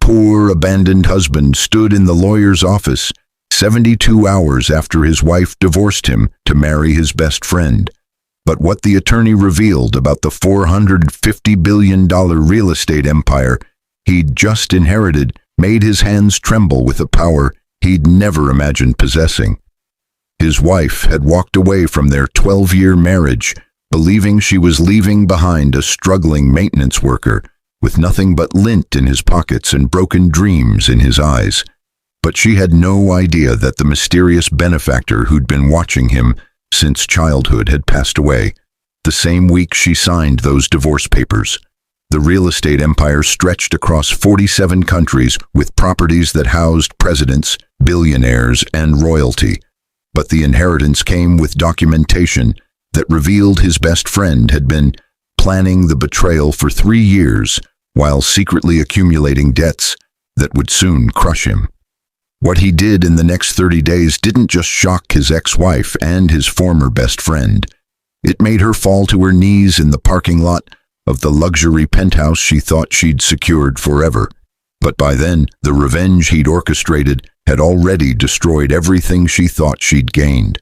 poor, abandoned husband stood in the lawyer's office 72 hours after his wife divorced him to marry his best friend. But what the attorney revealed about the $450 billion real estate empire he'd just inherited made his hands tremble with a power he'd never imagined possessing. His wife had walked away from their 12-year marriage, believing she was leaving behind a struggling maintenance worker with nothing but lint in his pockets and broken dreams in his eyes. But she had no idea that the mysterious benefactor who'd been watching him since childhood had passed away the same week she signed those divorce papers. The real estate empire stretched across 47 countries with properties that housed presidents, billionaires, and royalty. But the inheritance came with documentation that revealed his best friend had been planning the betrayal for 3 years while secretly accumulating debts that would soon crush him. What he did in the next 30 days didn't just shock his ex-wife and his former best friend. It made her fall to her knees in the parking lot of the luxury penthouse she thought she'd secured forever. But by then, the revenge he'd orchestrated had already destroyed everything she thought she'd gained.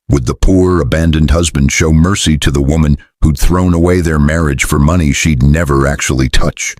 Would the poor, abandoned husband show mercy to the woman who'd thrown away their marriage for money she'd never actually touch?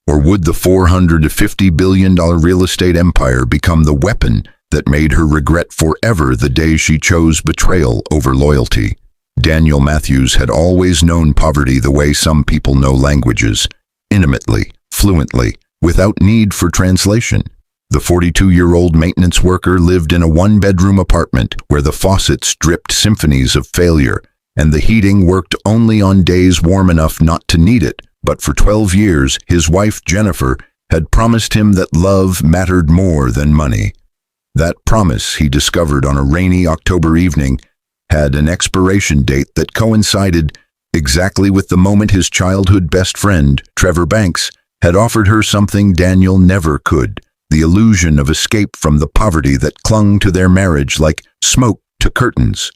Or would the $450 billion real estate empire become the weapon that made her regret forever the day she chose betrayal over loyalty? Daniel Matthews had always known poverty the way some people know languages, intimately, fluently, without need for translation. The 42-year-old maintenance worker lived in a one-bedroom apartment where the faucets dripped symphonies of failure, and the heating worked only on days warm enough not to need it. But for 12 years, his wife, Jennifer, had promised him that love mattered more than money. That promise, he discovered on a rainy October evening, had an expiration date that coincided exactly with the moment his childhood best friend, Trevor Banks, had offered her something Daniel never could: the illusion of escape from the poverty that clung to their marriage like smoke to curtains.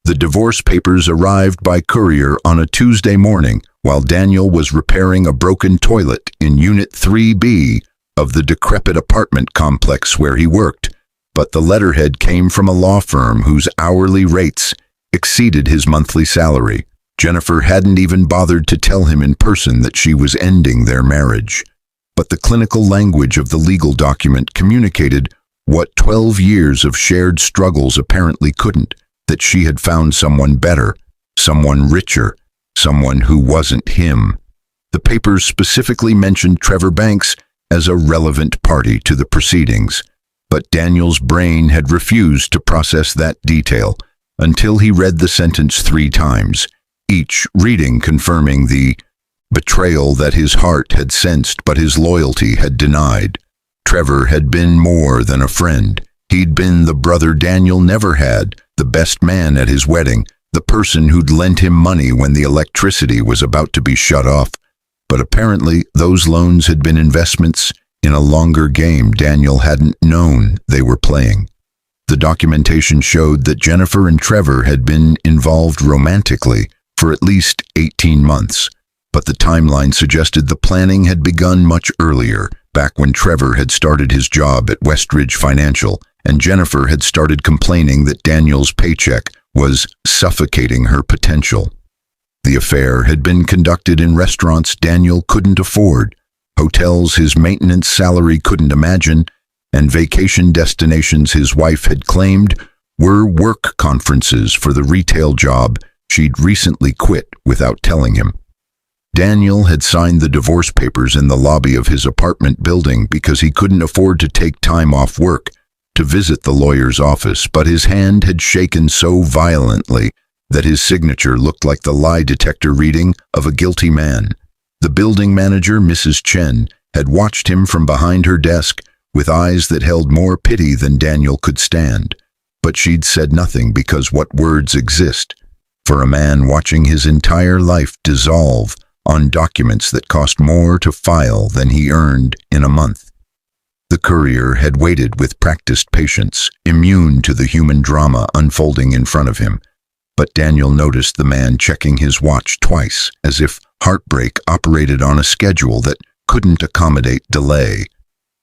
The divorce papers arrived by courier on a Tuesday morning while Daniel was repairing a broken toilet in Unit 3B of the decrepit apartment complex where he worked. But the letterhead came from a law firm whose hourly rates exceeded his monthly salary. Jennifer hadn't even bothered to tell him in person that she was ending their marriage. But the clinical language of the legal document communicated what 12 years of shared struggles apparently couldn't: that she had found someone better, someone richer, someone who wasn't him. The papers specifically mentioned Trevor Banks as a relevant party to the proceedings, but Daniel's brain had refused to process that detail until he read the sentence 3 times, each reading confirming the betrayal that his heart had sensed but his loyalty had denied. Trevor had been more than a friend. He'd been the brother Daniel never had, the best man at his wedding, the person who'd lent him money when the electricity was about to be shut off. But apparently those loans had been investments in a longer game Daniel hadn't known they were playing. The documentation showed that Jennifer and Trevor had been involved romantically for at least 18 months, but the timeline suggested the planning had begun much earlier, back when Trevor had started his job at Westridge Financial, and Jennifer had started complaining that Daniel's paycheck was suffocating her potential. The affair had been conducted in restaurants Daniel couldn't afford, hotels his maintenance salary couldn't imagine, and vacation destinations his wife had claimed were work conferences for the retail job she'd recently quit without telling him. Daniel had signed the divorce papers in the lobby of his apartment building because he couldn't afford to take time off work to visit the lawyer's office, but his hand had shaken so violently that his signature looked like the lie detector reading of a guilty man. The building manager, Mrs. Chen, had watched him from behind her desk with eyes that held more pity than Daniel could stand. But she'd said nothing because what words exist for a man watching his entire life dissolve on documents that cost more to file than he earned in a month? The courier had waited with practiced patience, immune to the human drama unfolding in front of him. But Daniel noticed the man checking his watch twice, as if heartbreak operated on a schedule that couldn't accommodate delay.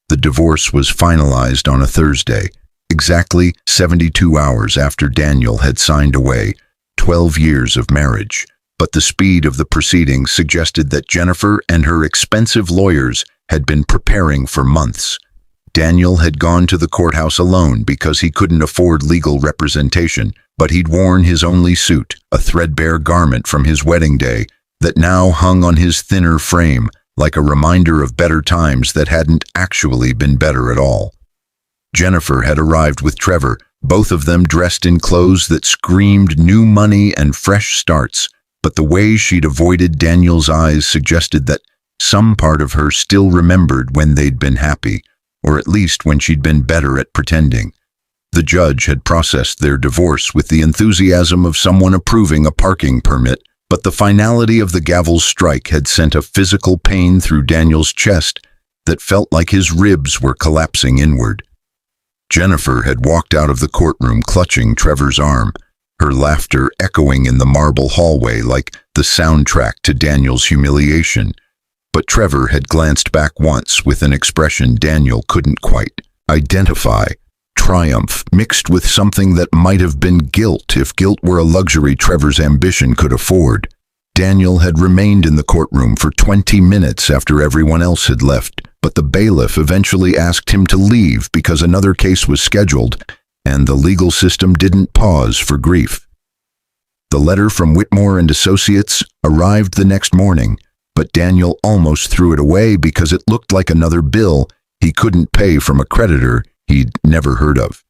The divorce was finalized on a Thursday, exactly 72 hours after Daniel had signed away 12 years of marriage. But the speed of the proceedings suggested that Jennifer and her expensive lawyers had been preparing for months. Daniel had gone to the courthouse alone because he couldn't afford legal representation, but he'd worn his only suit, a threadbare garment from his wedding day, that now hung on his thinner frame like a reminder of better times that hadn't actually been better at all. Jennifer had arrived with Trevor, both of them dressed in clothes that screamed new money and fresh starts, but the way she'd avoided Daniel's eyes suggested that some part of her still remembered when they'd been happy, or at least when she'd been better at pretending. The judge had processed their divorce with the enthusiasm of someone approving a parking permit, but the finality of the gavel's strike had sent a physical pain through Daniel's chest that felt like his ribs were collapsing inward. Jennifer had walked out of the courtroom clutching Trevor's arm, her laughter echoing in the marble hallway like the soundtrack to Daniel's humiliation. But Trevor had glanced back once with an expression Daniel couldn't quite identify. Triumph mixed with something that might have been guilt if guilt were a luxury Trevor's ambition could afford. Daniel had remained in the courtroom for 20 minutes after everyone else had left, but the bailiff eventually asked him to leave because another case was scheduled, and the legal system didn't pause for grief. The letter from Whitmore and Associates arrived the next morning, but Daniel almost threw it away because it looked like another bill he couldn't pay from a creditor he'd never heard of.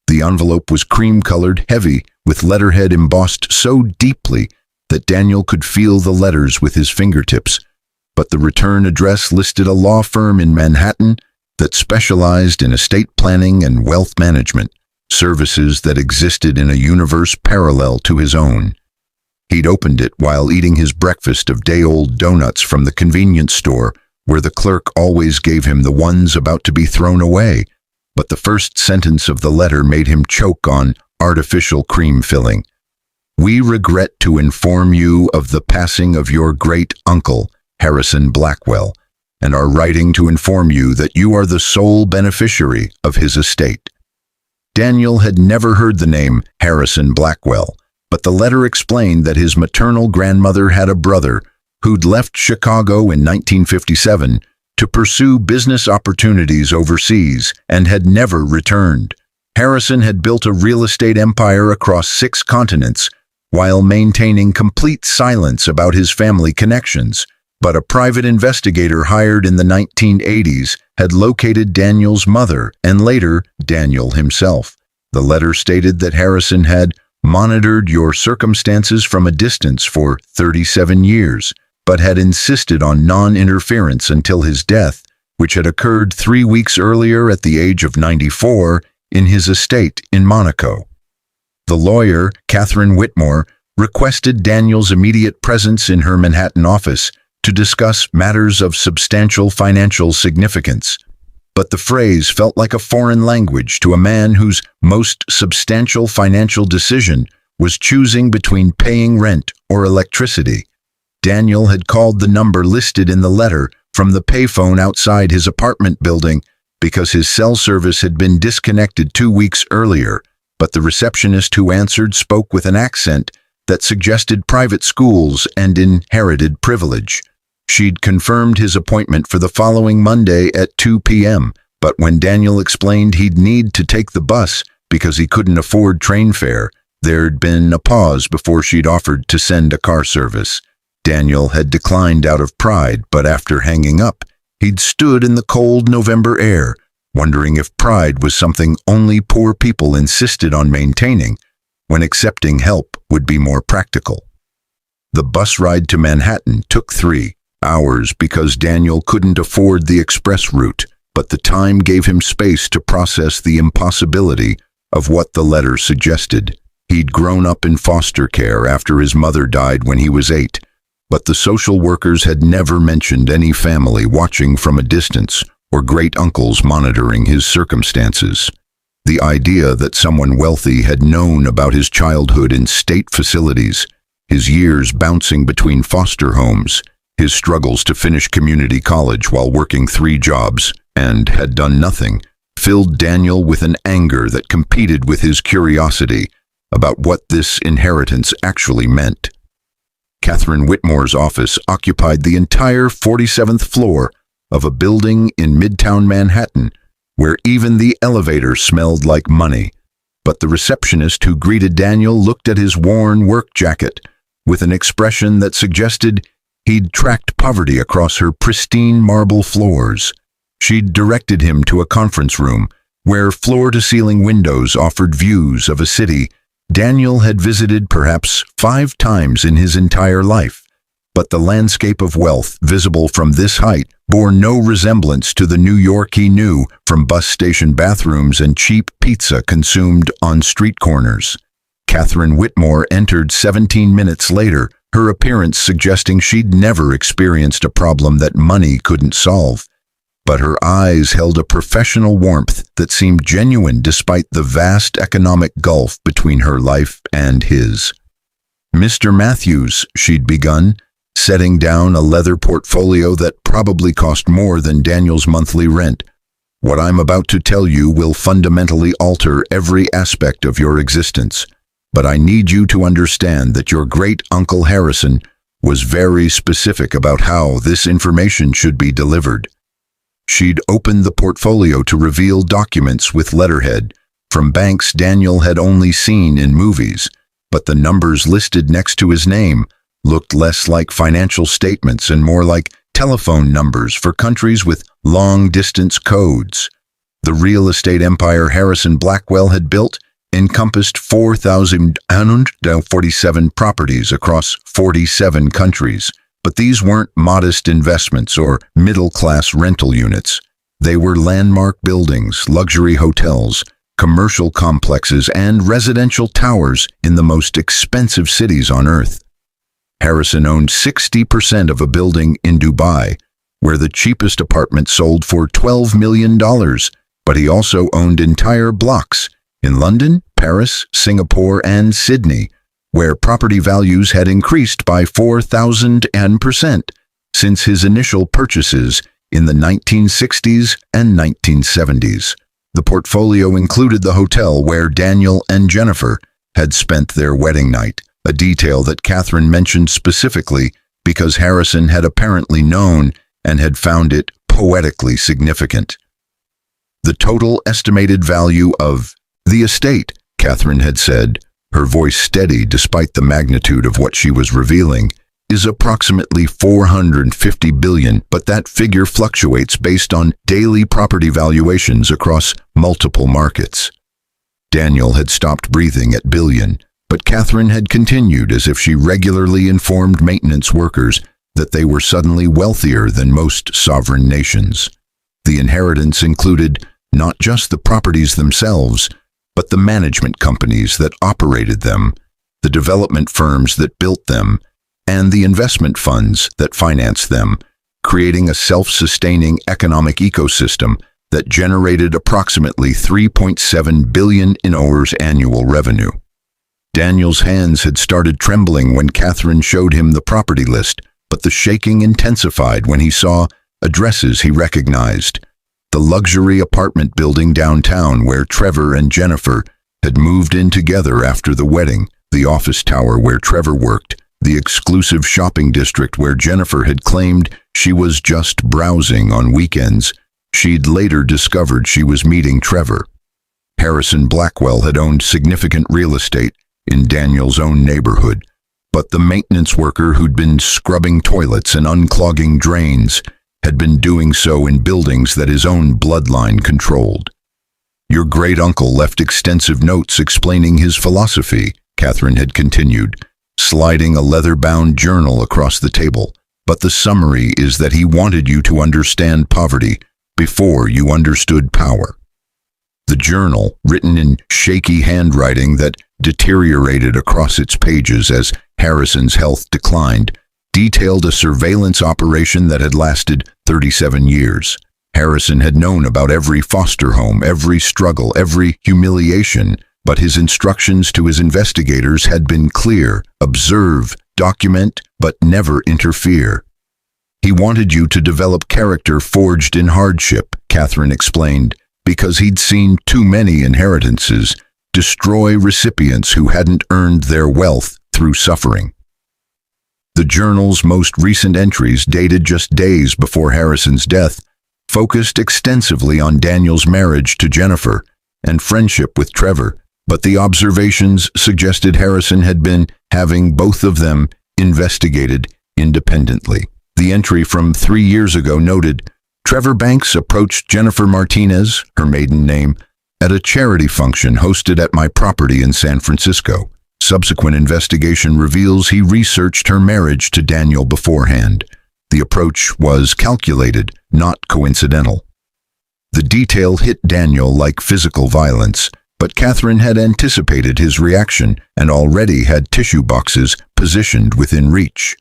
The envelope was cream-colored, heavy, with letterhead embossed so deeply that Daniel could feel the letters with his fingertips, but the return address listed a law firm in Manhattan that specialized in estate planning and wealth management, services that existed in a universe parallel to his own. He'd opened it while eating his breakfast of day-old donuts from the convenience store, where the clerk always gave him the ones about to be thrown away. But the first sentence of the letter made him choke on artificial cream filling. "We regret to inform you of the passing of your great-uncle, Harrison Blackwell, and are writing to inform you that you are the sole beneficiary of his estate." Daniel had never heard the name Harrison Blackwell, but the letter explained that his maternal grandmother had a brother who'd left Chicago in 1957 to pursue business opportunities overseas and had never returned. Harrison had built a real estate empire across 6 continents while maintaining complete silence about his family connections, but a private investigator hired in the 1980s had located Daniel's mother and later Daniel himself. The letter stated that Harrison had monitored your circumstances from a distance for 37 years, but had insisted on non-interference until his death, which had occurred 3 weeks earlier at the age of 94 in his estate in Monaco. The lawyer, Catherine Whitmore, requested Daniel's immediate presence in her Manhattan office to discuss matters of substantial financial significance. But the phrase felt like a foreign language to a man whose most substantial financial decision was choosing between paying rent or electricity. Daniel had called the number listed in the letter from the payphone outside his apartment building because his cell service had been disconnected 2 weeks earlier, but the receptionist who answered spoke with an accent that suggested private schools and inherited privilege. She'd confirmed his appointment for the following Monday at 2 p.m., but when Daniel explained he'd need to take the bus because he couldn't afford train fare, there'd been a pause before she'd offered to send a car service. Daniel had declined out of pride, but after hanging up, he'd stood in the cold November air, wondering if pride was something only poor people insisted on maintaining, when accepting help would be more practical. The bus ride to Manhattan took 3 hours because Daniel couldn't afford the express route, but the time gave him space to process the impossibility of what the letter suggested. He'd grown up in foster care after his mother died when he was 8, but the social workers had never mentioned any family watching from a distance or great-uncles monitoring his circumstances. The idea that someone wealthy had known about his childhood in state facilities, his years bouncing between foster homes, his struggles to finish community college while working 3 jobs, and had done nothing, filled Daniel with an anger that competed with his curiosity about what this inheritance actually meant. Catherine Whitmore's office occupied the entire 47th floor of a building in Midtown Manhattan, where even the elevator smelled like money. But the receptionist who greeted Daniel looked at his worn work jacket with an expression that suggested he'd tracked poverty across her pristine marble floors. She'd directed him to a conference room where floor-to-ceiling windows offered views of a city Daniel had visited perhaps 5 times in his entire life. But the landscape of wealth visible from this height bore no resemblance to the New York he knew from bus station bathrooms and cheap pizza consumed on street corners. Catherine Whitmore entered 17 minutes later, her appearance suggesting she'd never experienced a problem that money couldn't solve. But her eyes held a professional warmth that seemed genuine despite the vast economic gulf between her life and his. "Mr. Matthews," she'd begun, setting down a leather portfolio that probably cost more than Daniel's monthly rent. "What I'm about to tell you will fundamentally alter every aspect of your existence. But I need you to understand that your great-uncle Harrison was very specific about how this information should be delivered." She'd opened the portfolio to reveal documents with letterhead from banks Daniel had only seen in movies, but the numbers listed next to his name looked less like financial statements and more like telephone numbers for countries with long-distance codes. The real estate empire Harrison Blackwell had built encompassed 4,147 properties across 47 countries. But these weren't modest investments or middle-class rental units. They were landmark buildings, luxury hotels, commercial complexes, and residential towers in the most expensive cities on Earth. Harrison owned 60% of a building in Dubai, where the cheapest apartment sold for $12 million, but he also owned entire blocks in London, Paris, Singapore, and Sydney, where property values had increased by 4,000% since his initial purchases in the 1960s and 1970s. The portfolio included the hotel where Daniel and Jennifer had spent their wedding night, a detail that Catherine mentioned specifically because Harrison had apparently known and had found it poetically significant. "The total estimated value of the estate," Catherine had said, her voice steady despite the magnitude of what she was revealing, "is approximately $450 billion, but that figure fluctuates based on daily property valuations across multiple markets." Daniel had stopped breathing at billion, but Catherine had continued as if she regularly informed maintenance workers that they were suddenly wealthier than most sovereign nations. The inheritance included not just the properties themselves, but the management companies that operated them, the development firms that built them, and the investment funds that financed them, creating a self-sustaining economic ecosystem that generated approximately $3.7 billion in annual revenue. Daniel's hands had started trembling when Catherine showed him the property list, but the shaking intensified when he saw addresses he recognized. The luxury apartment building downtown where Trevor and Jennifer had moved in together after the wedding, the office tower where Trevor worked, the exclusive shopping district where Jennifer had claimed she was just browsing on weekends. She'd later discovered she was meeting Trevor. Harrison Blackwell had owned significant real estate in Daniel's own neighborhood, but the maintenance worker who'd been scrubbing toilets and unclogging drains had been doing so in buildings that his own bloodline controlled. "Your great-uncle left extensive notes explaining his philosophy," Catherine had continued, sliding a leather-bound journal across the table. "But the summary is that he wanted you to understand poverty before you understood power." The journal, written in shaky handwriting that deteriorated across its pages as Harrison's health declined, detailed a surveillance operation that had lasted 37 years. Harrison had known about every foster home, every struggle, every humiliation, but his instructions to his investigators had been clear: observe, document, but never interfere. He wanted you to develop character forged in hardship, Catherine explained, because he'd seen too many inheritances destroy recipients who hadn't earned their wealth through suffering. The journal's most recent entries, dated just days before Harrison's death, focused extensively on Daniel's marriage to Jennifer and friendship with Trevor, but the observations suggested Harrison had been having both of them investigated independently. The entry from 3 years ago noted, Trevor Banks approached Jennifer Martinez, her maiden name, at a charity function hosted at my property in San Francisco. Subsequent investigation reveals he researched her marriage to Daniel beforehand. The approach was calculated, not coincidental. The detail hit Daniel like physical violence, but Catherine had anticipated his reaction and already had tissue boxes positioned within reach.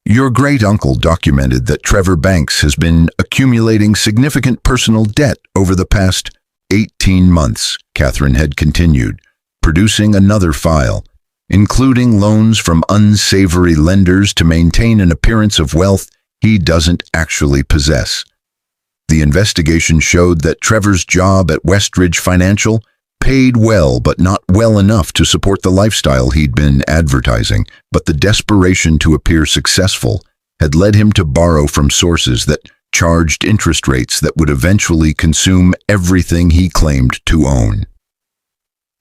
Your great-uncle documented that Trevor Banks has been accumulating significant personal debt over the past 18 months, Catherine had continued, producing another file, including loans from unsavory lenders to maintain an appearance of wealth he doesn't actually possess. The investigation showed that Trevor's job at Westridge Financial paid well but not well enough to support the lifestyle he'd been advertising, but the desperation to appear successful had led him to borrow from sources that charged interest rates that would eventually consume everything he claimed to own.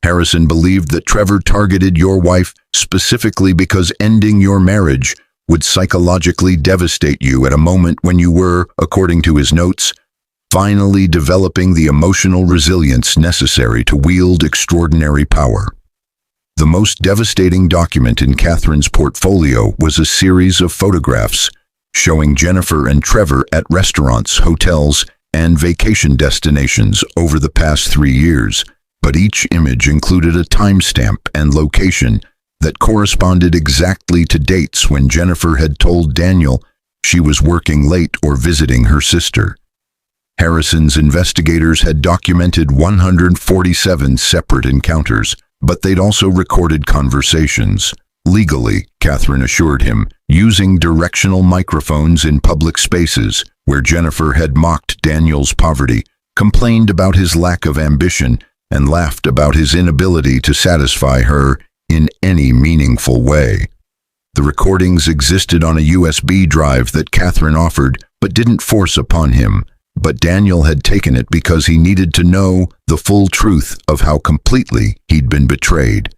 Harrison believed that Trevor targeted your wife specifically because ending your marriage would psychologically devastate you at a moment when you were, according to his notes, finally developing the emotional resilience necessary to wield extraordinary power. The most devastating document in Catherine's portfolio was a series of photographs showing Jennifer and Trevor at restaurants, hotels, and vacation destinations over the past 3 years, but each image included a timestamp and location that corresponded exactly to dates when Jennifer had told Daniel she was working late or visiting her sister. Harrison's investigators had documented 147 separate encounters, but they'd also recorded conversations. Legally, Catherine assured him, using directional microphones in public spaces where Jennifer had mocked Daniel's poverty, complained about his lack of ambition, and laughed about his inability to satisfy her in any meaningful way. The recordings existed on a USB drive that Catherine offered but didn't force upon him. But Daniel had taken it because he needed to know the full truth of how completely he'd been betrayed.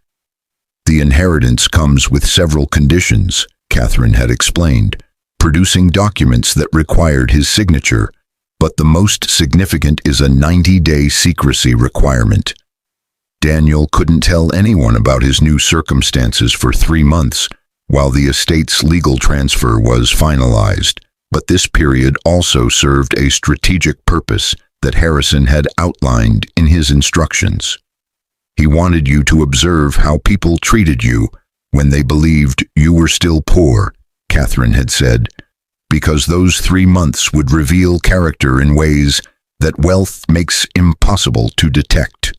The inheritance comes with several conditions, Catherine had explained, producing documents that required his signature, but the most significant is a 90-day secrecy requirement. Daniel couldn't tell anyone about his new circumstances for 3 months, while the estate's legal transfer was finalized. But this period also served a strategic purpose that Harrison had outlined in his instructions. He wanted you to observe how people treated you when they believed you were still poor, Catherine had said, because those 3 months would reveal character in ways that wealth makes impossible to detect.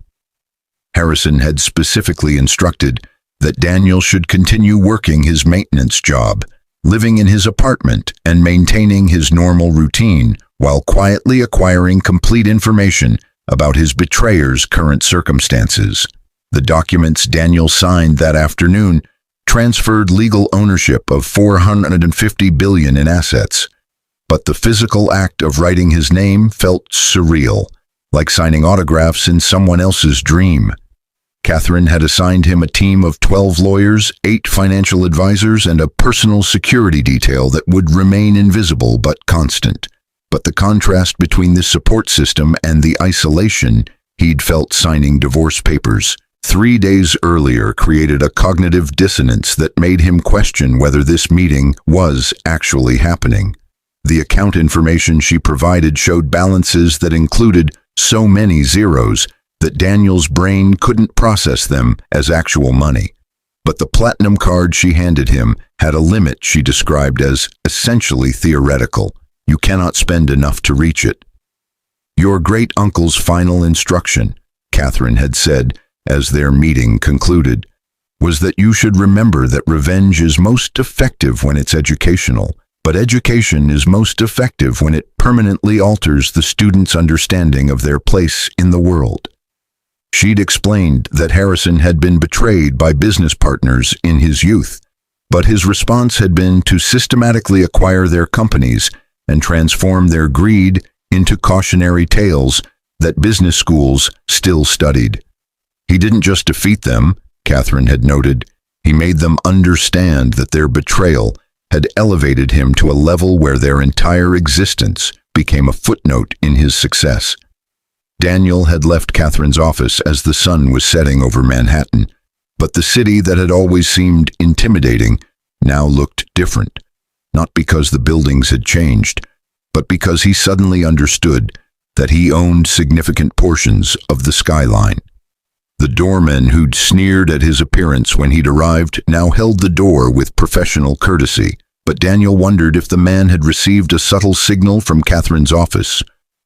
Harrison had specifically instructed that Daniel should continue working his maintenance job, living in his apartment and maintaining his normal routine while quietly acquiring complete information about his betrayer's current circumstances. The documents Daniel signed that afternoon transferred legal ownership of $450 billion in assets, but the physical act of writing his name felt surreal, like signing autographs in someone else's dream. Catherine had assigned him a team of 12 lawyers, 8 financial advisors, and a personal security detail that would remain invisible but constant. But the contrast between this support system and the isolation he'd felt signing divorce papers 3 days earlier created a cognitive dissonance that made him question whether this meeting was actually happening. The account information she provided showed balances that included so many zeros that Daniel's brain couldn't process them as actual money. But the platinum card she handed him had a limit she described as essentially theoretical. You cannot spend enough to reach it. Your great-uncle's final instruction, Catherine had said as their meeting concluded, was that you should remember that revenge is most effective when it's educational, But education is most effective when it permanently alters the student's understanding of their place in the world. She'd explained that Harrison had been betrayed by business partners in his youth, but his response had been to systematically acquire their companies and transform their greed into cautionary tales that business schools still studied. He didn't just defeat them, Catherine had noted, he made them understand that their betrayal had elevated him to a level where their entire existence became a footnote in his success. Daniel had left Catherine's office as the sun was setting over Manhattan, but the city that had always seemed intimidating now looked different, not because the buildings had changed, but because he suddenly understood that he owned significant portions of the skyline. The doorman who'd sneered at his appearance when he'd arrived now held the door with professional courtesy, but Daniel wondered if the man had received a subtle signal from Catherine's office,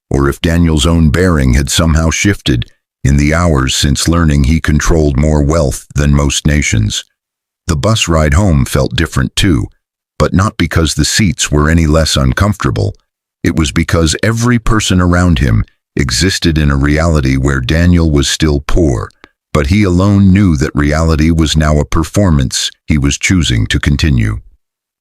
or if Daniel's own bearing had somehow shifted in the hours since learning he controlled more wealth than most nations. The bus ride home felt different too, but not because the seats were any less uncomfortable. It was because every person around him existed in a reality where Daniel was still poor, but he alone knew that reality was now a performance he was choosing to continue.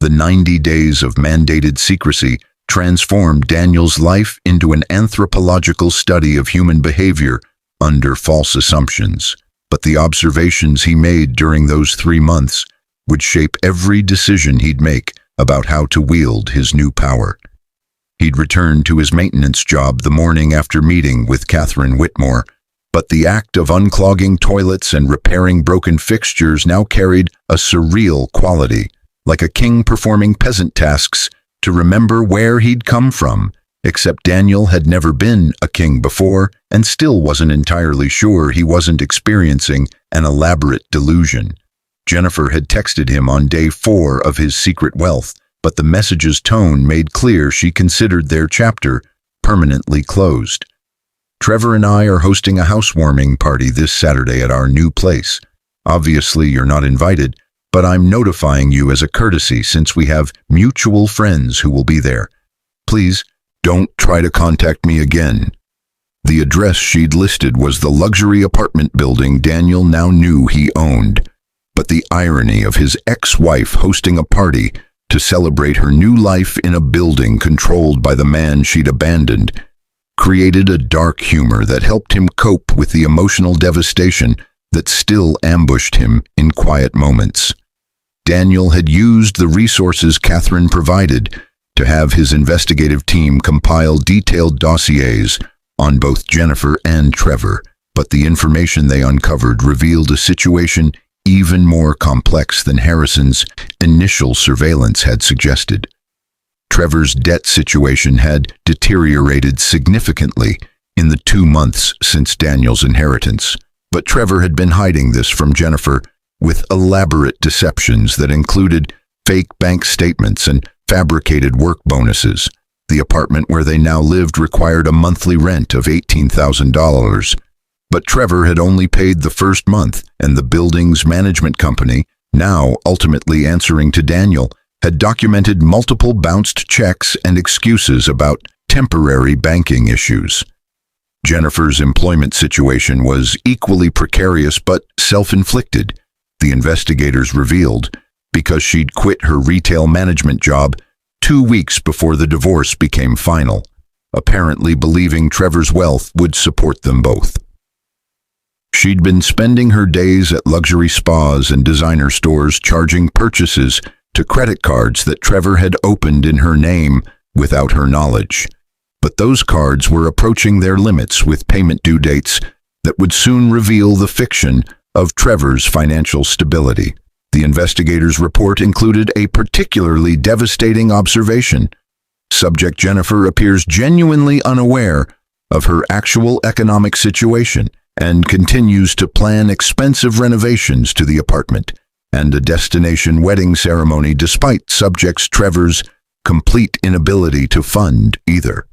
The 90 days of mandated secrecy transformed Daniel's life into an anthropological study of human behavior under false assumptions. But the observations he made during those 3 months would shape every decision he'd make about how to wield his new power. He'd returned to his maintenance job the morning after meeting with Catherine Whitmore, but the act of unclogging toilets and repairing broken fixtures now carried a surreal quality, like a king performing peasant tasks to remember where he'd come from, except Daniel had never been a king before and still wasn't entirely sure he wasn't experiencing an elaborate delusion. Jennifer had texted him on day 4 of his secret wealth, but the message's tone made clear she considered their chapter permanently closed. Trevor and I are hosting a housewarming party this Saturday at our new place. Obviously, you're not invited, but I'm notifying you as a courtesy since we have mutual friends who will be there. Please, don't try to contact me again. The address she'd listed was the luxury apartment building Daniel now knew he owned. But the irony of his ex-wife hosting a party to celebrate her new life in a building controlled by the man she'd abandoned created a dark humor that helped him cope with the emotional devastation that still ambushed him in quiet moments. Daniel had used the resources Catherine provided to have his investigative team compile detailed dossiers on both Jennifer and Trevor, but the information they uncovered revealed a situation even more complex than Harrison's initial surveillance had suggested. Trevor's debt situation had deteriorated significantly in the 2 months since Daniel's inheritance, but Trevor had been hiding this from Jennifer with elaborate deceptions that included fake bank statements and fabricated work bonuses. The apartment where they now lived required a monthly rent of $18,000. But Trevor had only paid the first month, and the building's management company, now ultimately answering to Daniel, had documented multiple bounced checks and excuses about temporary banking issues. Jennifer's employment situation was equally precarious but self-inflicted, the investigators revealed, because she'd quit her retail management job 2 weeks before the divorce became final, apparently believing Trevor's wealth would support them both. She'd been spending her days at luxury spas and designer stores charging purchases to credit cards that Trevor had opened in her name without her knowledge. But those cards were approaching their limits with payment due dates that would soon reveal the fiction of Trevor's financial stability. The investigators' report included a particularly devastating observation. Subject Jennifer appears genuinely unaware of her actual economic situation and continues to plan expensive renovations to the apartment and a destination wedding ceremony despite subject's Trevor's complete inability to fund either.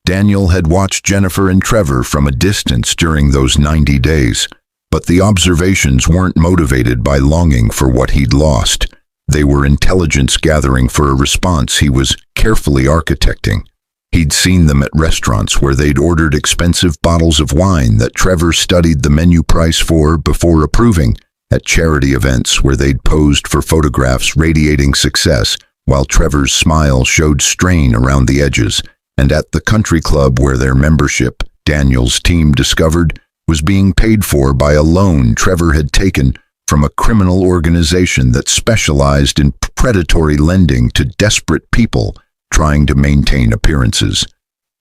Daniel had watched Jennifer and Trevor from a distance during those 90 days, but the observations weren't motivated by longing for what he'd lost. They were intelligence gathering for a response he was carefully architecting. He'd seen them at restaurants where they'd ordered expensive bottles of wine that Trevor studied the menu price for before approving, at charity events where they'd posed for photographs radiating success while Trevor's smile showed strain around the edges, and at the country club where their membership, Daniel's team discovered, was being paid for by a loan Trevor had taken from a criminal organization that specialized in predatory lending to desperate people trying to maintain appearances.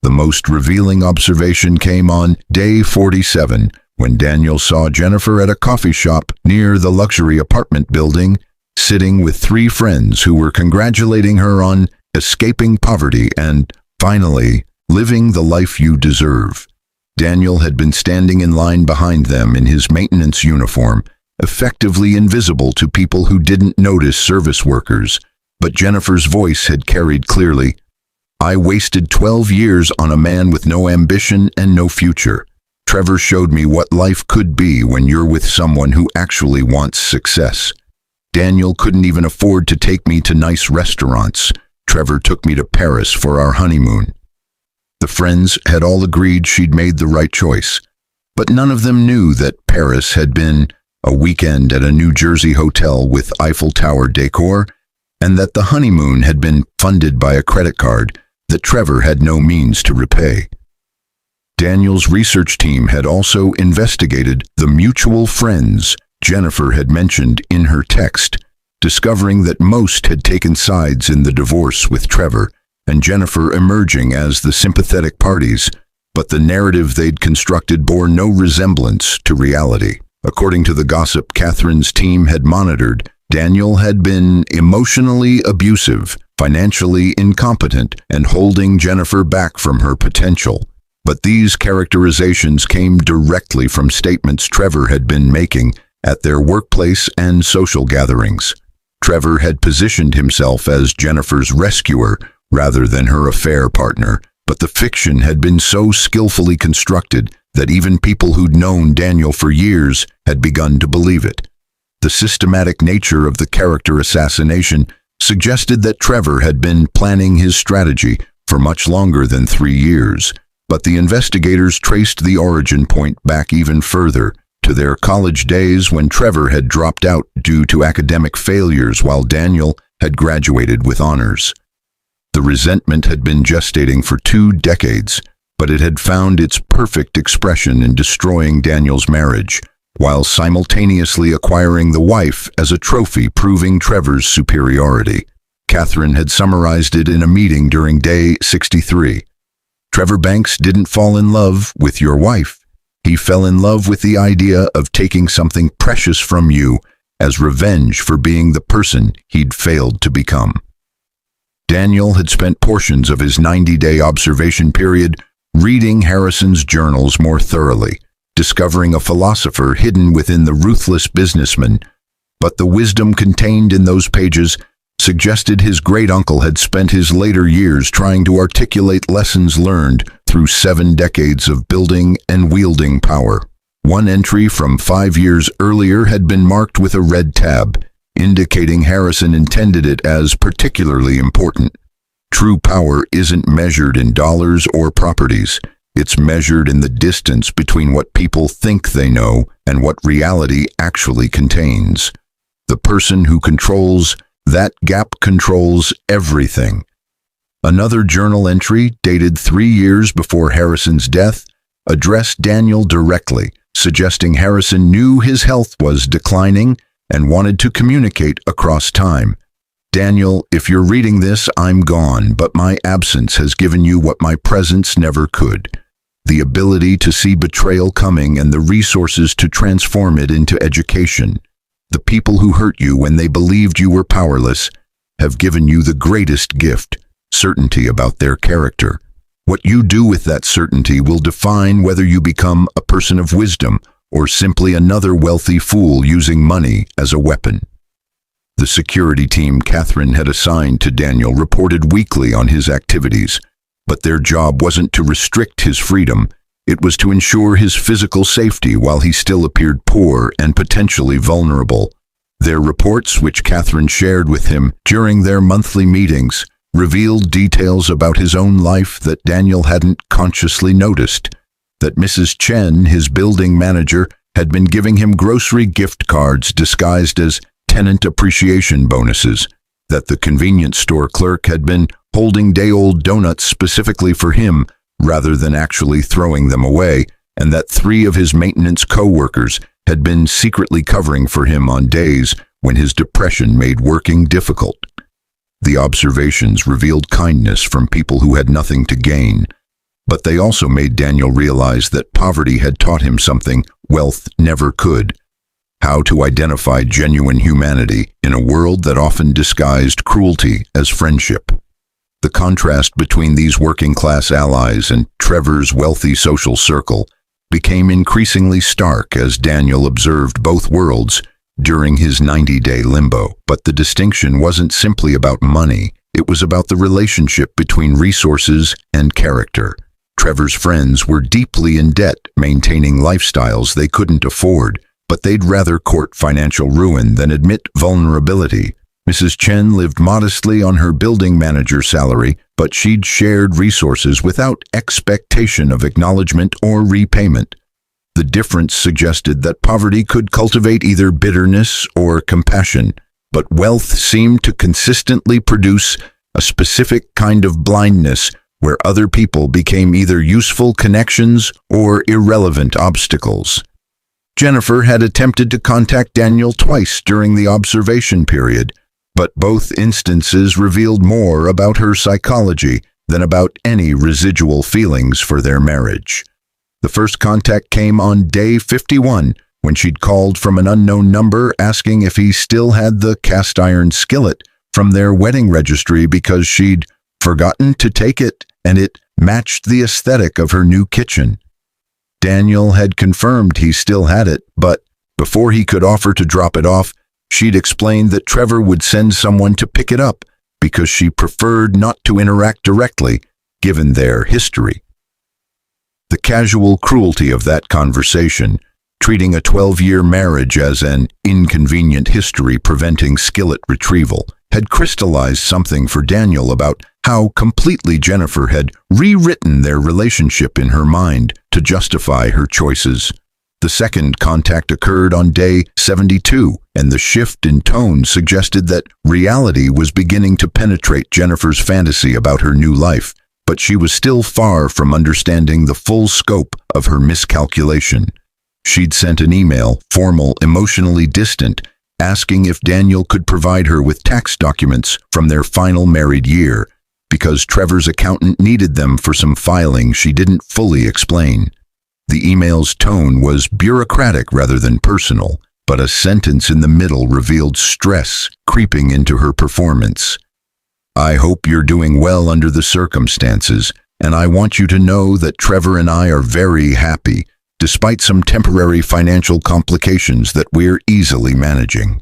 The most revealing observation came on day 47, when Daniel saw Jennifer at a coffee shop near the luxury apartment building, sitting with three friends who were congratulating her on escaping poverty and, finally, living the life you deserve. Daniel had been standing in line behind them in his maintenance uniform, effectively invisible to people who didn't notice service workers, but Jennifer's voice had carried clearly, "I wasted 12 years on a man with no ambition and no future. Trevor showed me what life could be when you're with someone who actually wants success. Daniel couldn't even afford to take me to nice restaurants. Trevor took me to Paris for our honeymoon." The friends had all agreed she'd made the right choice, but none of them knew that Paris had been a weekend at a New Jersey hotel with Eiffel Tower decor, and that the honeymoon had been funded by a credit card that Trevor had no means to repay. Daniel's research team had also investigated the mutual friends Jennifer had mentioned in her text, discovering that most had taken sides in the divorce with Trevor, and Jennifer emerging as the sympathetic parties, but the narrative they'd constructed bore no resemblance to reality. According to the gossip Catherine's team had monitored, Daniel had been emotionally abusive, financially incompetent, and holding Jennifer back from her potential. But these characterizations came directly from statements Trevor had been making at their workplace and social gatherings. Trevor had positioned himself as Jennifer's rescuer rather than her affair partner, but the fiction had been so skillfully constructed that even people who'd known Daniel for years had begun to believe it. The systematic nature of the character assassination suggested that Trevor had been planning his strategy for much longer than 3 years, but the investigators traced the origin point back even further, to their college days when Trevor had dropped out due to academic failures while Daniel had graduated with honors. The resentment had been gestating for 2 decades, but it had found its perfect expression in destroying Daniel's marriage, while simultaneously acquiring the wife as a trophy proving Trevor's superiority. Catherine had summarized it in a meeting during day 63. Trevor Banks didn't fall in love with your wife. He fell in love with the idea of taking something precious from you as revenge for being the person he'd failed to become. Daniel had spent portions of his 90-day observation period reading Harrison's journals more thoroughly, discovering a philosopher hidden within the ruthless businessman, but the wisdom contained in those pages suggested his great-uncle had spent his later years trying to articulate lessons learned through 7 decades of building and wielding power. One entry from 5 years earlier had been marked with a red tab, indicating Harrison intended it as particularly important. True power isn't measured in dollars or properties. It's measured in the distance between what people think they know and what reality actually contains. The person who controls that gap controls everything. Another journal entry, dated 3 years before Harrison's death, addressed Daniel directly, suggesting Harrison knew his health was declining and wanted to communicate across time. Daniel, if you're reading this, I'm gone, but my absence has given you what my presence never could. The ability to see betrayal coming and the resources to transform it into education. The people who hurt you when they believed you were powerless have given you the greatest gift, certainty about their character. What you do with that certainty will define whether you become a person of wisdom or simply another wealthy fool using money as a weapon. The security team Catherine had assigned to Daniel reported weekly on his activities, but their job wasn't to restrict his freedom. It was to ensure his physical safety while he still appeared poor and potentially vulnerable. Their reports, which Catherine shared with him during their monthly meetings, revealed details about his own life that Daniel hadn't consciously noticed. That Mrs. Chen, his building manager, had been giving him grocery gift cards disguised as tenant appreciation bonuses. That the convenience store clerk had been holding day-old donuts specifically for him rather than actually throwing them away, and that 3 of his maintenance co-workers had been secretly covering for him on days when his depression made working difficult. The observations revealed kindness from people who had nothing to gain, but they also made Daniel realize that poverty had taught him something wealth never could: how to identify genuine humanity in a world that often disguised cruelty as friendship. The contrast between these working-class allies and Trevor's wealthy social circle became increasingly stark as Daniel observed both worlds during his 90-day limbo. But the distinction wasn't simply about money, it was about the relationship between resources and character. Trevor's friends were deeply in debt, maintaining lifestyles they couldn't afford, but they'd rather court financial ruin than admit vulnerability. Mrs. Chen lived modestly on her building manager salary, but she'd shared resources without expectation of acknowledgement or repayment. The difference suggested that poverty could cultivate either bitterness or compassion, but wealth seemed to consistently produce a specific kind of blindness where other people became either useful connections or irrelevant obstacles. Jennifer had attempted to contact Daniel twice during the observation period, but both instances revealed more about her psychology than about any residual feelings for their marriage. The first contact came on day 51, when she'd called from an unknown number asking if he still had the cast iron skillet from their wedding registry because she'd forgotten to take it and it matched the aesthetic of her new kitchen. Daniel had confirmed he still had it, but before he could offer to drop it off, she'd explained that Trevor would send someone to pick it up because she preferred not to interact directly, given their history. The casual cruelty of that conversation, treating a 12-year marriage as an inconvenient history preventing skillet retrieval, had crystallized something for Daniel about how completely Jennifer had rewritten their relationship in her mind to justify her choices. The second contact occurred on day 72, and the shift in tone suggested that reality was beginning to penetrate Jennifer's fantasy about her new life, but she was still far from understanding the full scope of her miscalculation. She'd sent an email, formal, emotionally distant, asking if Daniel could provide her with tax documents from their final married year, because Trevor's accountant needed them for some filing she didn't fully explain. The email's tone was bureaucratic rather than personal, but a sentence in the middle revealed stress creeping into her performance. "I hope you're doing well under the circumstances, and I want you to know that Trevor and I are very happy, despite some temporary financial complications that we're easily managing."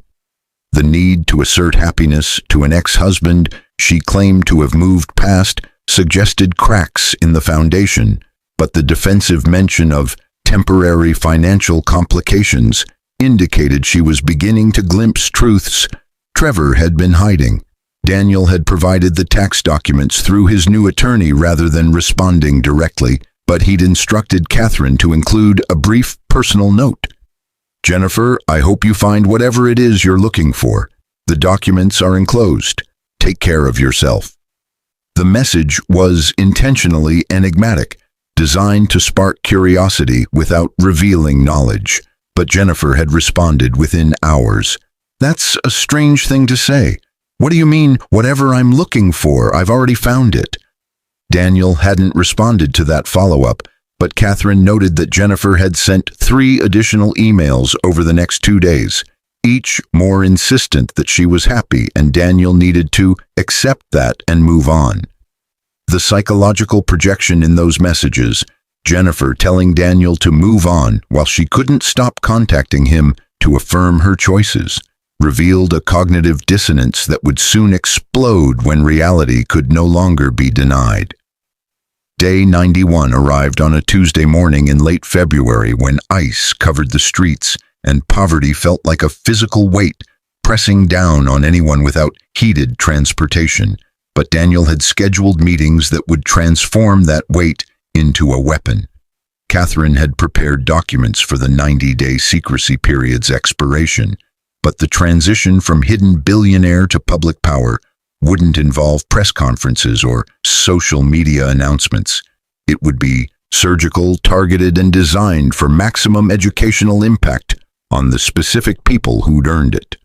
The need to assert happiness to an ex-husband she claimed to have moved past suggested cracks in the foundation, but the defensive mention of temporary financial complications indicated she was beginning to glimpse truths Trevor had been hiding. Daniel had provided the tax documents through his new attorney rather than responding directly, but he'd instructed Catherine to include a brief personal note. "Jennifer, I hope you find whatever it is you're looking for. The documents are enclosed. Take care of yourself." The message was intentionally enigmatic, designed to spark curiosity without revealing knowledge, but Jennifer had responded within hours. "That's a strange thing to say. What do you mean, whatever I'm looking for? I've already found it." Daniel hadn't responded to that follow-up, but Catherine noted that Jennifer had sent 3 additional emails over the next 2 days, each more insistent that she was happy and Daniel needed to accept that and move on. The psychological projection in those messages, Jennifer telling Daniel to move on while she couldn't stop contacting him to affirm her choices, revealed a cognitive dissonance that would soon explode when reality could no longer be denied. Day 91 arrived on a Tuesday morning in late February when ice covered the streets and poverty felt like a physical weight pressing down on anyone without heated transportation. But Daniel had scheduled meetings that would transform that weight into a weapon. Catherine had prepared documents for the 90-day secrecy period's expiration, but the transition from hidden billionaire to public power wouldn't involve press conferences or social media announcements. It would be surgical, targeted, and designed for maximum educational impact on the specific people who'd earned it.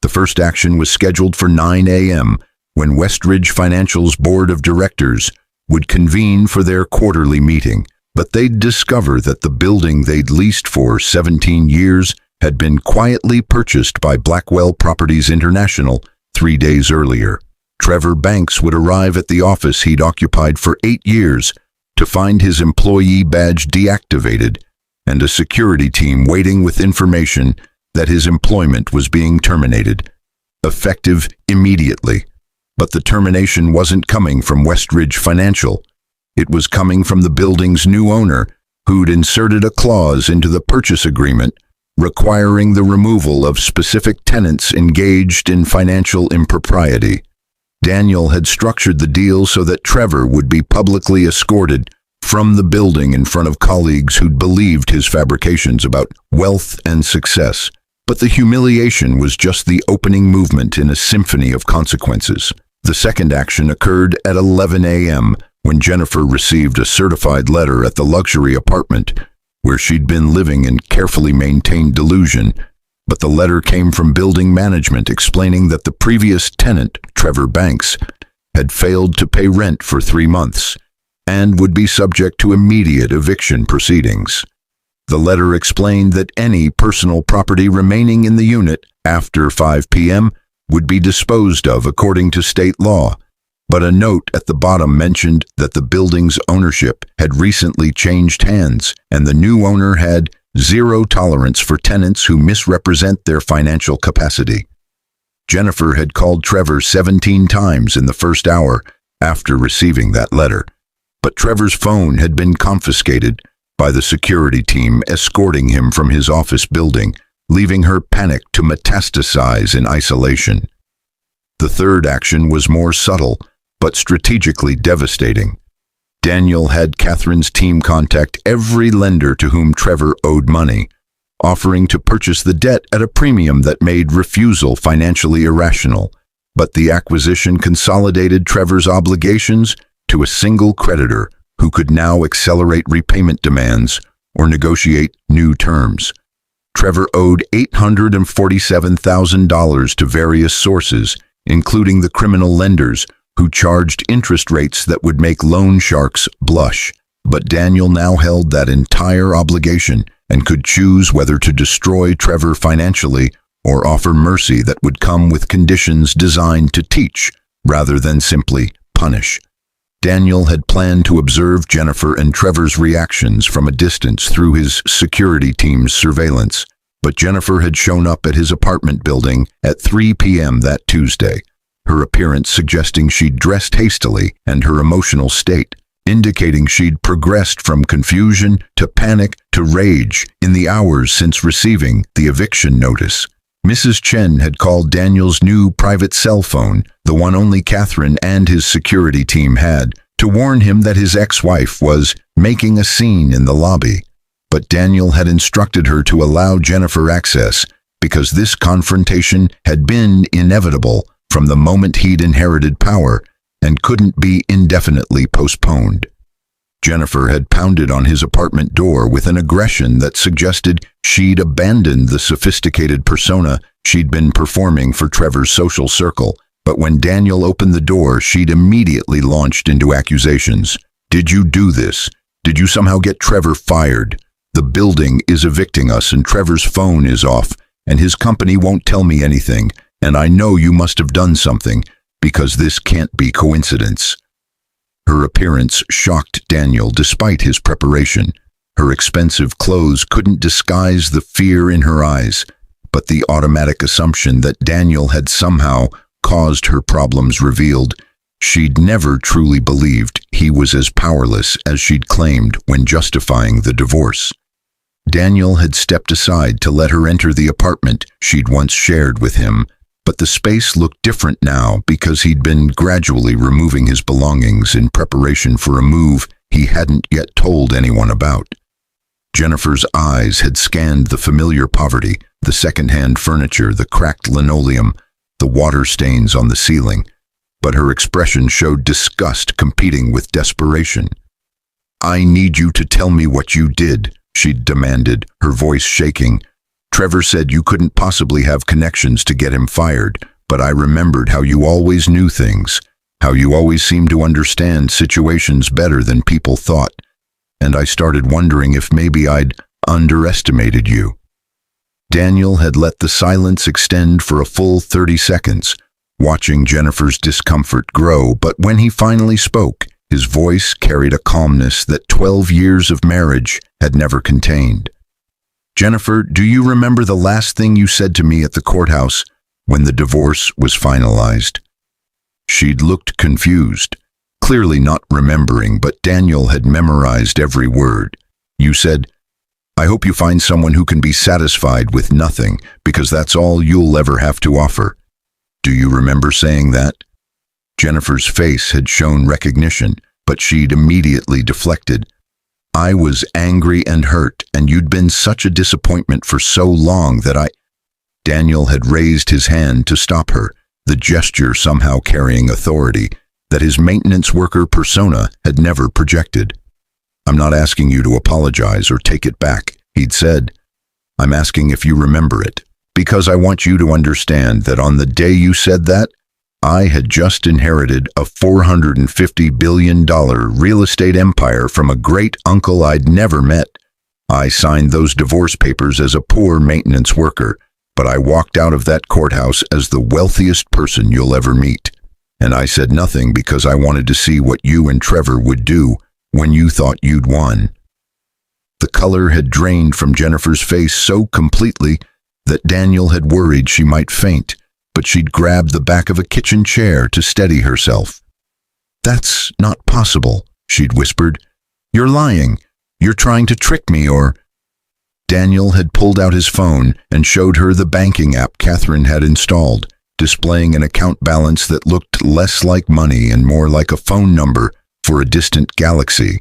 The first action was scheduled for 9 a.m., when Westridge Financial's board of directors would convene for their quarterly meeting, but they'd discover that the building they'd leased for 17 years had been quietly purchased by Blackwell Properties International 3 days earlier. Trevor Banks would arrive at the office he'd occupied for 8 years to find his employee badge deactivated and a security team waiting with information that his employment was being terminated, effective immediately. But the termination wasn't coming from Westridge Financial. It was coming from the building's new owner, who'd inserted a clause into the purchase agreement requiring the removal of specific tenants engaged in financial impropriety. Daniel had structured the deal so that Trevor would be publicly escorted from the building in front of colleagues who'd believed his fabrications about wealth and success. But the humiliation was just the opening movement in a symphony of consequences. The second action occurred at 11 a.m. when Jennifer received a certified letter at the luxury apartment where she'd been living in carefully maintained delusion. But the letter came from building management explaining that the previous tenant, Trevor Banks, had failed to pay rent for 3 months and would be subject to immediate eviction proceedings. The letter explained that any personal property remaining in the unit after 5 p.m. would be disposed of according to state law, but a note at the bottom mentioned that the building's ownership had recently changed hands and the new owner had zero tolerance for tenants who misrepresent their financial capacity. Jennifer had called Trevor 17 times in the first hour after receiving that letter, but Trevor's phone had been confiscated by the security team escorting him from his office building, leaving her panicked to metastasize in isolation. The third action was more subtle, but strategically devastating. Daniel had Catherine's team contact every lender to whom Trevor owed money, offering to purchase the debt at a premium that made refusal financially irrational. But the acquisition consolidated Trevor's obligations to a single creditor who could now accelerate repayment demands or negotiate new terms. Trevor owed $847,000 to various sources, including the criminal lenders, who charged interest rates that would make loan sharks blush. But Daniel now held that entire obligation and could choose whether to destroy Trevor financially or offer mercy that would come with conditions designed to teach rather than simply punish. Daniel had planned to observe Jennifer and Trevor's reactions from a distance through his security team's surveillance, but Jennifer had shown up at his apartment building at 3 p.m. that Tuesday, her appearance suggesting she'd dressed hastily and her emotional state indicating she'd progressed from confusion to panic to rage in the hours since receiving the eviction notice. Mrs. Chen had called Daniel's new private cell phone, the one only Catherine and his security team had, to warn him that his ex-wife was making a scene in the lobby. But Daniel had instructed her to allow Jennifer access because this confrontation had been inevitable from the moment he'd inherited power and couldn't be indefinitely postponed. Jennifer had pounded on his apartment door with an aggression that suggested she'd abandoned the sophisticated persona she'd been performing for Trevor's social circle. But when Daniel opened the door, she'd immediately launched into accusations. "Did you do this? Did you somehow get Trevor fired? The building is evicting us and Trevor's phone is off, and his company won't tell me anything, and I know you must have done something, because this can't be coincidence." Her appearance shocked Daniel despite his preparation. Her expensive clothes couldn't disguise the fear in her eyes, but the automatic assumption that Daniel had somehow caused her problems revealed she'd never truly believed he was as powerless as she'd claimed when justifying the divorce. Daniel had stepped aside to let her enter the apartment she'd once shared with him, But the space looked different now because he'd been gradually removing his belongings in preparation for a move he hadn't yet told anyone about. Jennifer's eyes had scanned the familiar poverty, the second-hand furniture, the cracked linoleum, the water stains on the ceiling, but her expression showed disgust competing with desperation. "I need you to tell me what you did," she demanded, her voice shaking. "Trevor said you couldn't possibly have connections to get him fired, but I remembered how you always knew things, how you always seemed to understand situations better than people thought, and I started wondering if maybe I'd underestimated you." Daniel had let the silence extend for a full 30 seconds, watching Jennifer's discomfort grow, but when he finally spoke, his voice carried a calmness that 12 years of marriage had never contained. "Jennifer, do you remember the last thing you said to me at the courthouse when the divorce was finalized?" She'd looked confused, clearly not remembering, but Daniel had memorized every word. "You said, 'I hope you find someone who can be satisfied with nothing, because that's all you'll ever have to offer.' Do you remember saying that?" Jennifer's face had shown recognition, but she'd immediately deflected. "I was angry and hurt, and you'd been such a disappointment for so long that I—" Daniel had raised his hand to stop her, the gesture somehow carrying authority that his maintenance worker persona had never projected. "I'm not asking you to apologize or take it back," he'd said. "I'm asking if you remember it, because I want you to understand that on the day you said that, I had just inherited a $450 billion real estate empire from a great uncle I'd never met. I signed those divorce papers as a poor maintenance worker, but I walked out of that courthouse as the wealthiest person you'll ever meet. And I said nothing because I wanted to see what you and Trevor would do when you thought you'd won." The color had drained from Jennifer's face so completely that Daniel had worried she might faint, but she'd grabbed the back of a kitchen chair to steady herself. "That's not possible," she'd whispered. "You're lying. You're trying to trick me, or—" Daniel had pulled out his phone and showed her the banking app Catherine had installed, displaying an account balance that looked less like money and more like a phone number for a distant galaxy.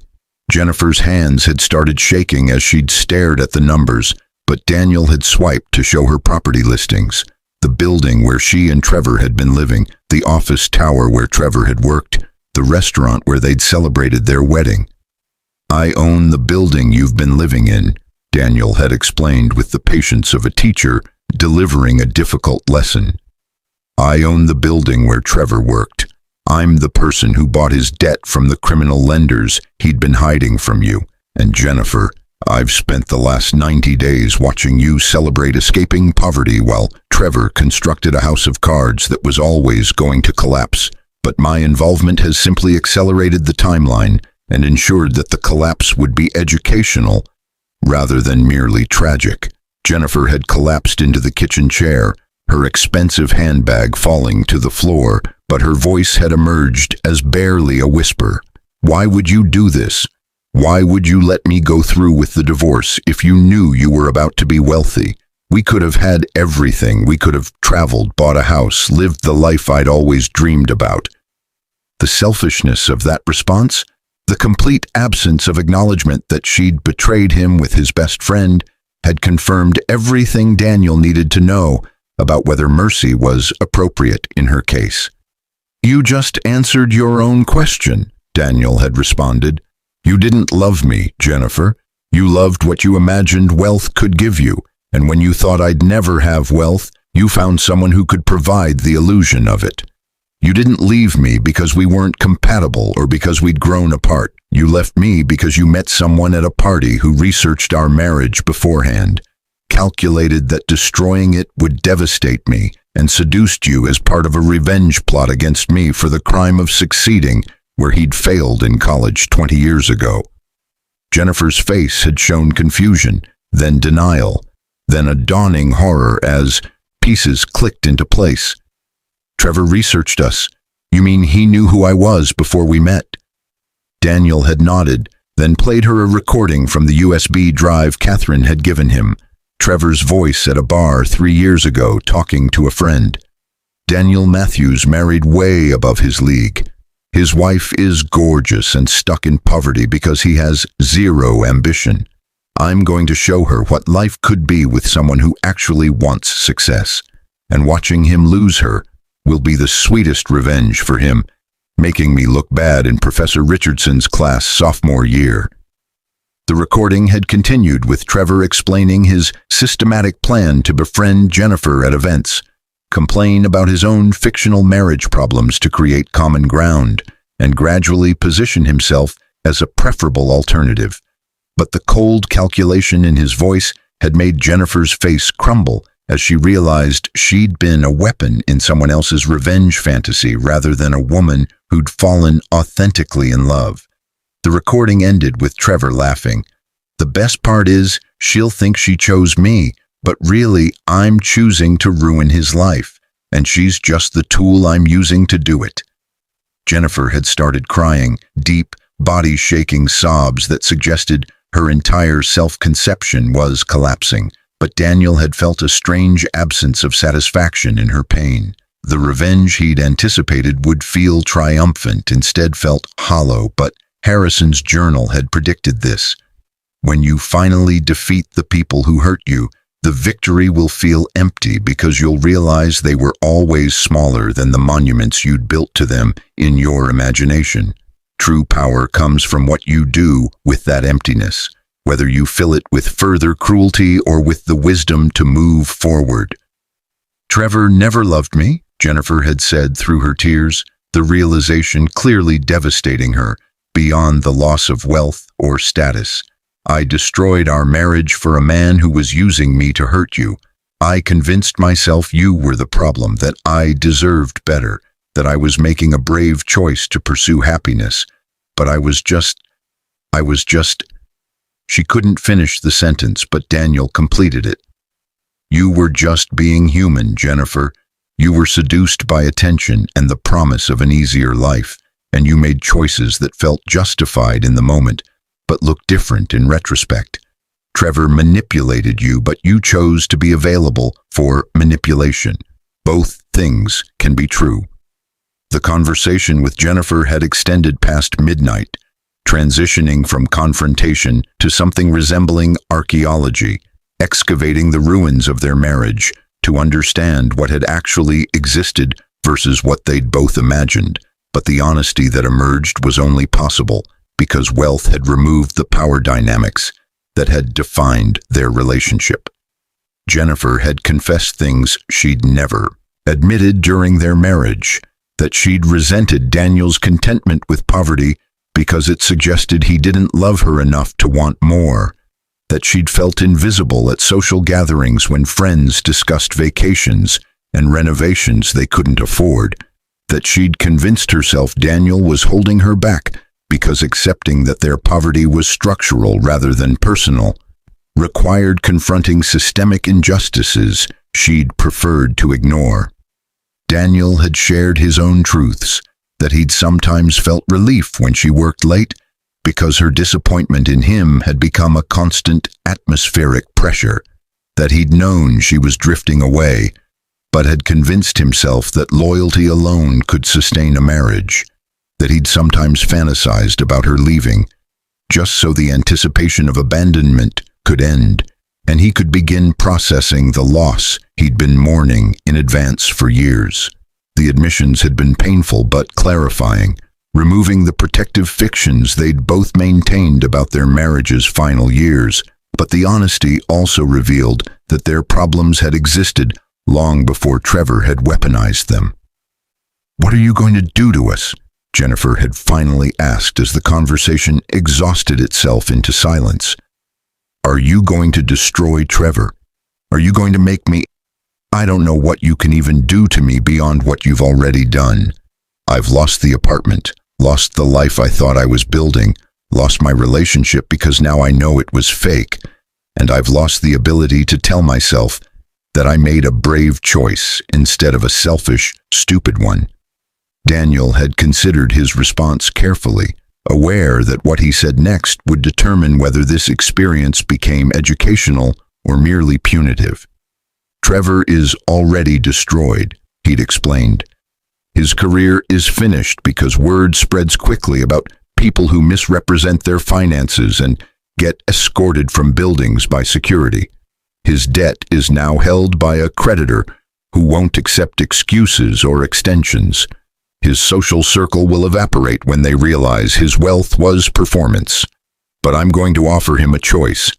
Jennifer's hands had started shaking as she'd stared at the numbers, but Daniel had swiped to show her property listings. The building where she and Trevor had been living, the office tower where Trevor had worked, the restaurant where they'd celebrated their wedding. "I own the building you've been living in," Daniel had explained with the patience of a teacher delivering a difficult lesson. "I own the building where Trevor worked. I'm the person who bought his debt from the criminal lenders he'd been hiding from you. And Jennifer, I've spent the last 90 days watching you celebrate escaping poverty while Trevor constructed a house of cards that was always going to collapse. But my involvement has simply accelerated the timeline and ensured that the collapse would be educational rather than merely tragic." Jennifer had collapsed into the kitchen chair, her expensive handbag falling to the floor, but her voice had emerged as barely a whisper. "Why would you do this? Why would you let me go through with the divorce if you knew you were about to be wealthy? We could have had everything. We could have traveled, bought a house, lived the life I'd always dreamed about." The selfishness of that response, the complete absence of acknowledgement that she'd betrayed him with his best friend, had confirmed everything Daniel needed to know about whether mercy was appropriate in her case. "You just answered your own question," Daniel had responded. "You didn't love me, Jennifer. You loved what you imagined wealth could give you, and when you thought I'd never have wealth, you found someone who could provide the illusion of it. You didn't leave me because we weren't compatible or because we'd grown apart. You left me because you met someone at a party who researched our marriage beforehand, calculated that destroying it would devastate me, and seduced you as part of a revenge plot against me for the crime of succeeding where he'd failed in college 20 years ago." Jennifer's face had shown confusion, then denial, then a dawning horror as pieces clicked into place. "Trevor researched us. You mean he knew who I was before we met?" Daniel had nodded, then played her a recording from the USB drive Catherine had given him, Trevor's voice at a bar 3 years ago talking to a friend. Daniel Matthews married way above his league. His wife is gorgeous and stuck in poverty because he has zero ambition. I'm going to show her what life could be with someone who actually wants success. And watching him lose her will be the sweetest revenge for him, making me look bad in Professor Richardson's class sophomore year. The recording had continued with Trevor explaining his systematic plan to befriend Jennifer at events, complain about his own fictional marriage problems to create common ground, and gradually position himself as a preferable alternative. But the cold calculation in his voice had made Jennifer's face crumble as she realized she'd been a weapon in someone else's revenge fantasy rather than a woman who'd fallen authentically in love. The recording ended with Trevor laughing. The best part is, she'll think she chose me, but really I'm choosing to ruin his life, and she's just the tool I'm using to do it. Jennifer had started crying, deep, body-shaking sobs that suggested her entire self-conception was collapsing, but Daniel had felt a strange absence of satisfaction in her pain. The revenge he'd anticipated would feel triumphant instead felt hollow, but Harrison's journal had predicted this. When you finally defeat the people who hurt you, the victory will feel empty because you'll realize they were always smaller than the monuments you'd built to them in your imagination. True power comes from what you do with that emptiness, whether you fill it with further cruelty or with the wisdom to move forward. Trevor never loved me, Jennifer had said through her tears, the realization clearly devastating her, beyond the loss of wealth or status. I destroyed our marriage for a man who was using me to hurt you. I convinced myself you were the problem, that I deserved better, that I was making a brave choice to pursue happiness. But I was just... She couldn't finish the sentence, but Daniel completed it. You were just being human, Jennifer. You were seduced by attention and the promise of an easier life, and you made choices that felt justified in the moment, but looked different in retrospect. Trevor manipulated you, but you chose to be available for manipulation. Both things can be true. The conversation with Jennifer had extended past midnight, transitioning from confrontation to something resembling archaeology, excavating the ruins of their marriage to understand what had actually existed versus what they'd both imagined. But the honesty that emerged was only possible because wealth had removed the power dynamics that had defined their relationship. Jennifer had confessed things she'd never admitted during their marriage, that she'd resented Daniel's contentment with poverty because it suggested he didn't love her enough to want more, that she'd felt invisible at social gatherings when friends discussed vacations and renovations they couldn't afford, that she'd convinced herself Daniel was holding her back because accepting that their poverty was structural rather than personal required confronting systemic injustices she'd preferred to ignore. Daniel had shared his own truths, that he'd sometimes felt relief when she worked late because her disappointment in him had become a constant atmospheric pressure, that he'd known she was drifting away, but had convinced himself that loyalty alone could sustain a marriage, that he'd sometimes fantasized about her leaving, just so the anticipation of abandonment could end, and he could begin processing the loss he'd been mourning in advance for years. The admissions had been painful but clarifying, removing the protective fictions they'd both maintained about their marriage's final years, but the honesty also revealed that their problems had existed long before Trevor had weaponized them. "What are you going to do to us?" Jennifer had finally asked as the conversation exhausted itself into silence. "Are you going to destroy Trevor? Are you going to make me... I don't know what you can even do to me beyond what you've already done. I've lost the apartment, lost the life I thought I was building, lost my relationship because now I know it was fake, and I've lost the ability to tell myself that I made a brave choice instead of a selfish, stupid one." Daniel had considered his response carefully, aware that what he said next would determine whether this experience became educational or merely punitive. "Trevor is already destroyed," he'd explained. His career is finished because word spreads quickly about people who misrepresent their finances and get escorted from buildings by security. His debt is now held by a creditor who won't accept excuses or extensions. His social circle will evaporate when they realize his wealth was performance. But I'm going to offer him a choice.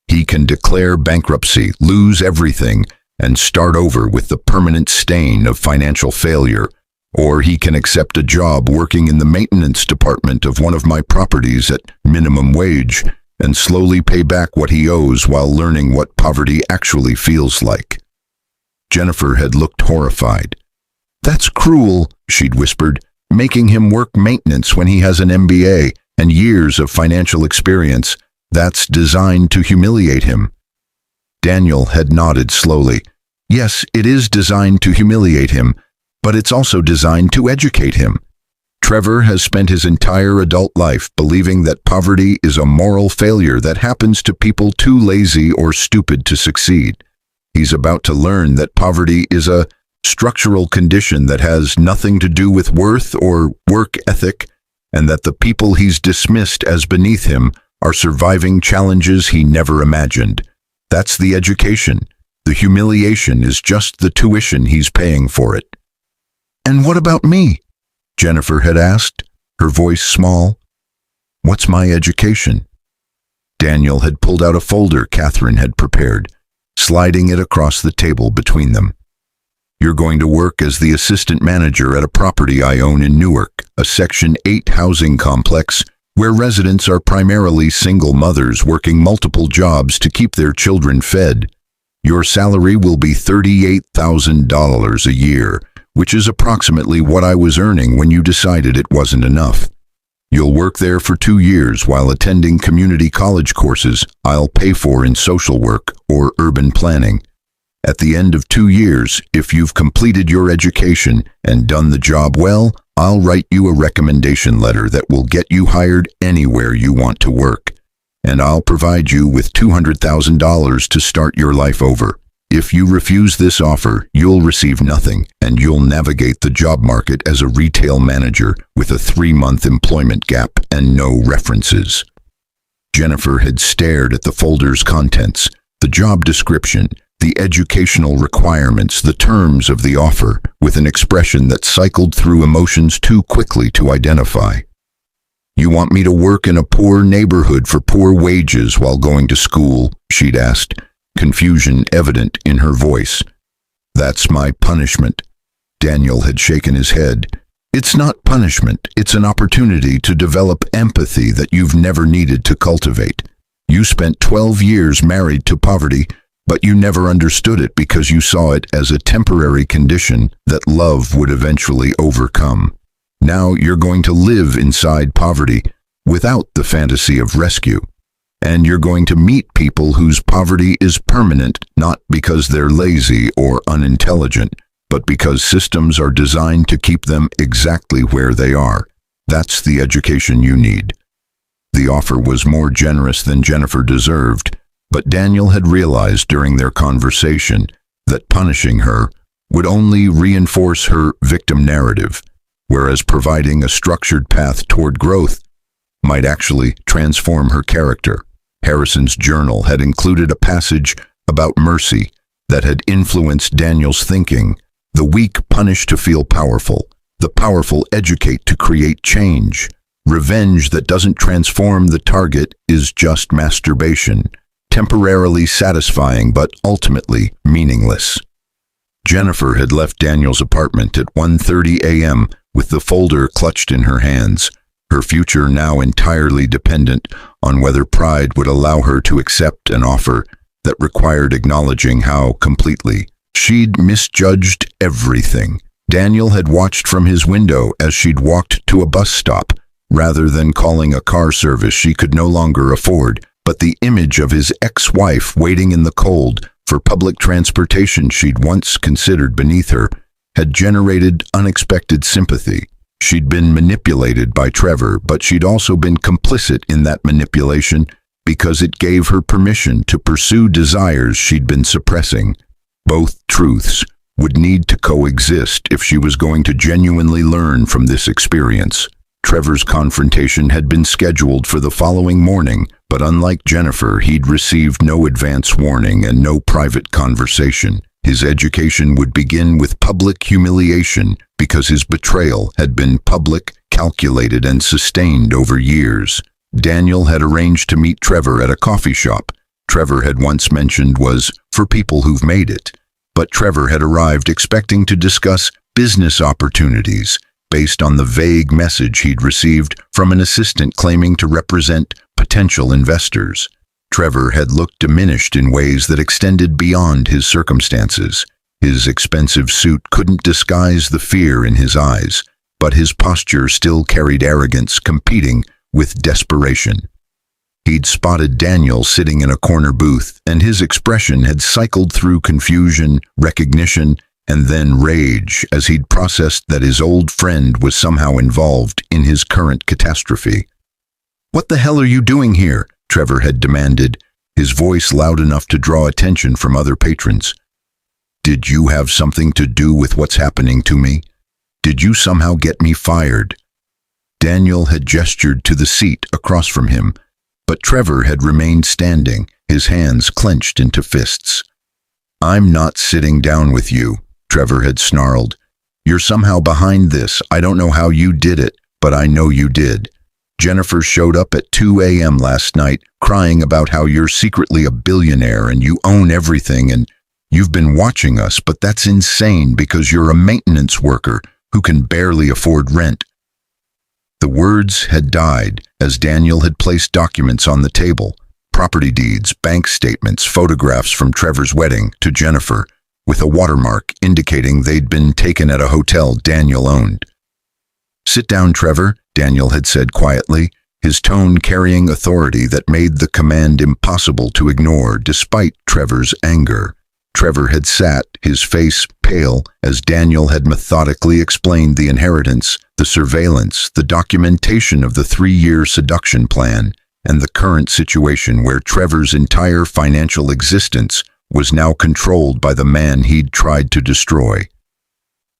He can declare bankruptcy, lose everything, and start over with the permanent stain of financial failure. Or he can accept a job working in the maintenance department of one of my properties at minimum wage and slowly pay back what he owes while learning what poverty actually feels like. Jennifer had looked horrified. "That's cruel," she'd whispered, "making him work maintenance when he has an MBA and years of financial experience. That's designed to humiliate him." Daniel had nodded slowly. "Yes, it is designed to humiliate him, but it's also designed to educate him. Trevor has spent his entire adult life believing that poverty is a moral failure that happens to people too lazy or stupid to succeed. He's about to learn that poverty is a structural condition that has nothing to do with worth or work ethic, and that the people he's dismissed as beneath him are surviving challenges he never imagined. That's the education. The humiliation is just the tuition he's paying for it." "And what about me?" Jennifer had asked, her voice small. "What's my education?" Daniel had pulled out a folder Catherine had prepared, sliding it across the table between them. "You're going to work as the assistant manager at a property I own in Newark, a Section 8 housing complex where residents are primarily single mothers working multiple jobs to keep their children fed. Your salary will be $38,000 a year, which is approximately what I was earning when you decided it wasn't enough. You'll work there for 2 years while attending community college courses I'll pay for in social work or urban planning. At the end of 2 years, if you've completed your education and done the job well, I'll write you a recommendation letter that will get you hired anywhere you want to work. And I'll provide you with $200,000 to start your life over. If you refuse this offer, you'll receive nothing, and you'll navigate the job market as a retail manager with a 3-month employment gap and no references." Jennifer had stared at the folder's contents, the job description, the educational requirements, the terms of the offer, with an expression that cycled through emotions too quickly to identify. "You want me to work in a poor neighborhood for poor wages while going to school?" she'd asked, confusion evident in her voice. "That's my punishment." Daniel had shaken his head. "It's not punishment, it's an opportunity to develop empathy that you've never needed to cultivate. You spent 12 years married to poverty, but you never understood it because you saw it as a temporary condition that love would eventually overcome. Now you're going to live inside poverty without the fantasy of rescue. And you're going to meet people whose poverty is permanent, not because they're lazy or unintelligent, but because systems are designed to keep them exactly where they are. That's the education you need." The offer was more generous than Jennifer deserved, but Daniel had realized during their conversation that punishing her would only reinforce her victim narrative, whereas providing a structured path toward growth might actually transform her character. Harrison's journal had included a passage about mercy that had influenced Daniel's thinking. The weak punish to feel powerful. The powerful educate to create change. Revenge that doesn't transform the target is just masturbation, temporarily satisfying but ultimately meaningless. Jennifer had left Daniel's apartment at 1:30 a.m. with the folder clutched in her hands, her future now entirely dependent on whether pride would allow her to accept an offer that required acknowledging how completely she'd misjudged everything. Daniel had watched from his window as she'd walked to a bus stop, rather than calling a car service she could no longer afford, but the image of his ex-wife waiting in the cold for public transportation she'd once considered beneath her had generated unexpected sympathy. She'd been manipulated by Trevor, but she'd also been complicit in that manipulation because it gave her permission to pursue desires she'd been suppressing. Both truths would need to coexist if she was going to genuinely learn from this experience. Trevor's confrontation had been scheduled for the following morning, but unlike Jennifer, he'd received no advance warning and no private conversation. His education would begin with public humiliation because his betrayal had been public, calculated, and sustained over years. Daniel had arranged to meet Trevor at a coffee shop. Trevor had once mentioned was for people who've made it, but Trevor had arrived expecting to discuss business opportunities based on the vague message he'd received from an assistant claiming to represent potential investors. Trevor had looked diminished in ways that extended beyond his circumstances. His expensive suit couldn't disguise the fear in his eyes, but his posture still carried arrogance competing with desperation. He'd spotted Daniel sitting in a corner booth, and his expression had cycled through confusion, recognition, and then rage as he'd processed that his old friend was somehow involved in his current catastrophe. "What the hell are you doing here?" Trevor had demanded, his voice loud enough to draw attention from other patrons. "Did you have something to do with what's happening to me? Did you somehow get me fired?" Daniel had gestured to the seat across from him, but Trevor had remained standing, his hands clenched into fists. "I'm not sitting down with you," Trevor had snarled. "You're somehow behind this. I don't know how you did it, but I know you did. Jennifer showed up at 2 a.m. last night, crying about how you're secretly a billionaire and you own everything and you've been watching us, but that's insane because you're a maintenance worker who can barely afford rent." The words had died as Daniel had placed documents on the table, property deeds, bank statements, photographs from Trevor's wedding to Jennifer, with a watermark indicating they'd been taken at a hotel Daniel owned. "Sit down, Trevor," Daniel had said quietly, his tone carrying authority that made the command impossible to ignore despite Trevor's anger. Trevor had sat, his face pale, as Daniel had methodically explained the inheritance, the surveillance, the documentation of the 3-year seduction plan, and the current situation where Trevor's entire financial existence was now controlled by the man he'd tried to destroy.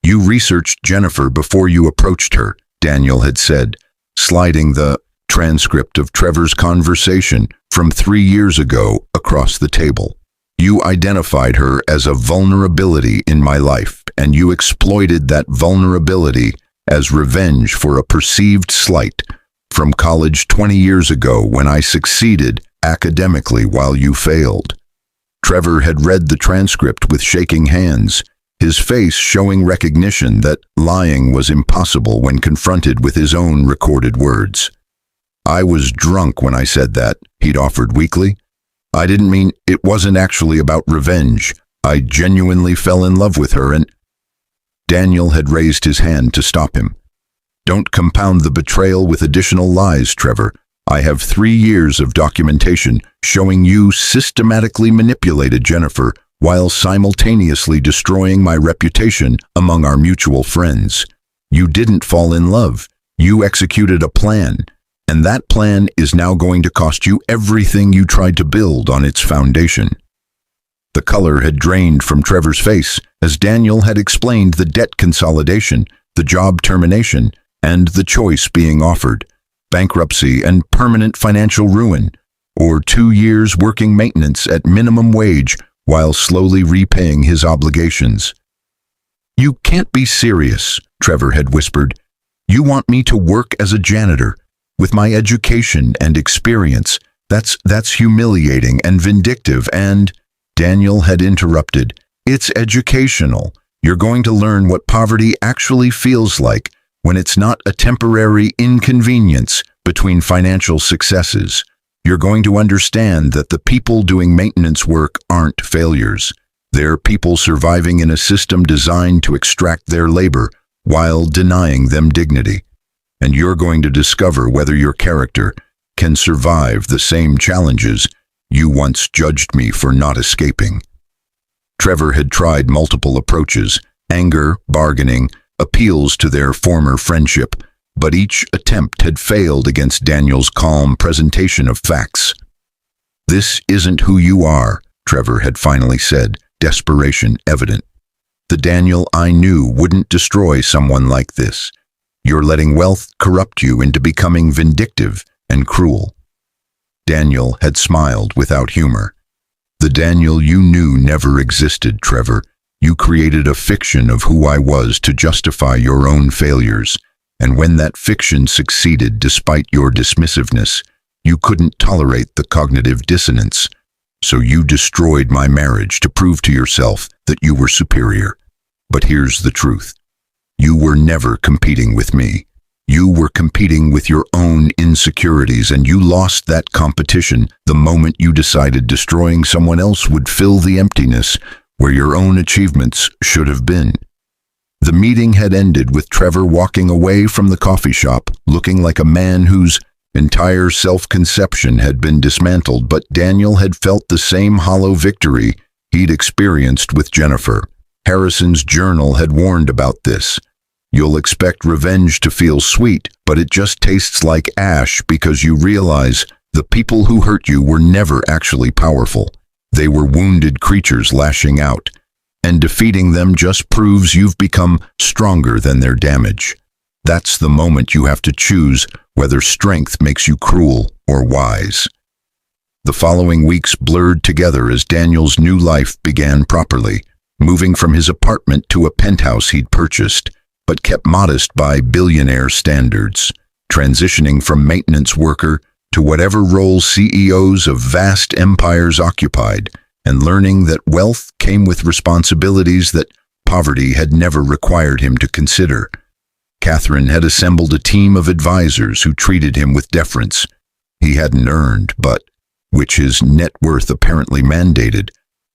"You researched Jennifer before you approached her," Daniel had said, sliding the transcript of Trevor's conversation from 3 years ago across the table. "You identified her as a vulnerability in my life, and you exploited that vulnerability as revenge for a perceived slight from college 20 years ago when I succeeded academically while you failed." Trevor had read the transcript with shaking hands, his face showing recognition that lying was impossible when confronted with his own recorded words. "I was drunk when I said that," he'd offered weakly. "I didn't mean it wasn't actually about revenge. I genuinely fell in love with her and—" Daniel had raised his hand to stop him. "Don't compound the betrayal with additional lies, Trevor. I have 3 years of documentation showing you systematically manipulated Jennifer while simultaneously destroying my reputation among our mutual friends. You didn't fall in love. You executed a plan, and that plan is now going to cost you everything you tried to build on its foundation." The color had drained from Trevor's face as Daniel had explained the debt consolidation, the job termination, and the choice being offered: bankruptcy and permanent financial ruin, or 2 years working maintenance at minimum wage while slowly repaying his obligations. "You can't be serious," Trevor had whispered. "You want me to work as a janitor? With my education and experience, that's humiliating and vindictive and—" Daniel had interrupted. "It's educational. You're going to learn what poverty actually feels like when it's not a temporary inconvenience between financial successes. You're going to understand that the people doing maintenance work aren't failures. They're people surviving in a system designed to extract their labor while denying them dignity. And you're going to discover whether your character can survive the same challenges you once judged me for not escaping." Trevor had tried multiple approaches: anger, bargaining, appeals to their former friendship, but each attempt had failed against Daniel's calm presentation of facts. "This isn't who you are," Trevor had finally said, desperation evident. The Daniel I knew wouldn't destroy someone like this. You're letting wealth corrupt you into becoming vindictive and cruel." Daniel had smiled without humor. "The Daniel you knew never existed, Trevor. You created a fiction of who I was to justify your own failures. And when that fiction succeeded despite your dismissiveness, you couldn't tolerate the cognitive dissonance. So you destroyed my marriage to prove to yourself that you were superior. But here's the truth. You were never competing with me. You were competing with your own insecurities, and you lost that competition the moment you decided destroying someone else would fill the emptiness where your own achievements should have been." The meeting had ended with Trevor walking away from the coffee shop, looking like a man whose entire self-conception had been dismantled, but Daniel had felt the same hollow victory he'd experienced with Jennifer. Harrison's journal had warned about this. You'll expect revenge to feel sweet, but it just tastes like ash because you realize the people who hurt you were never actually powerful. They were wounded creatures lashing out, and defeating them just proves you've become stronger than their damage. That's the moment you have to choose whether strength makes you cruel or wise. The following weeks blurred together as Daniel's new life began properly, moving from his apartment to a penthouse he'd purchased, but kept modest by billionaire standards, transitioning from maintenance worker to whatever role CEOs of vast empires occupied, and learning that wealth came with responsibilities that poverty had never required him to consider. Catherine had assembled a team of advisors who treated him with deference he hadn't earned, but which his net worth apparently mandated.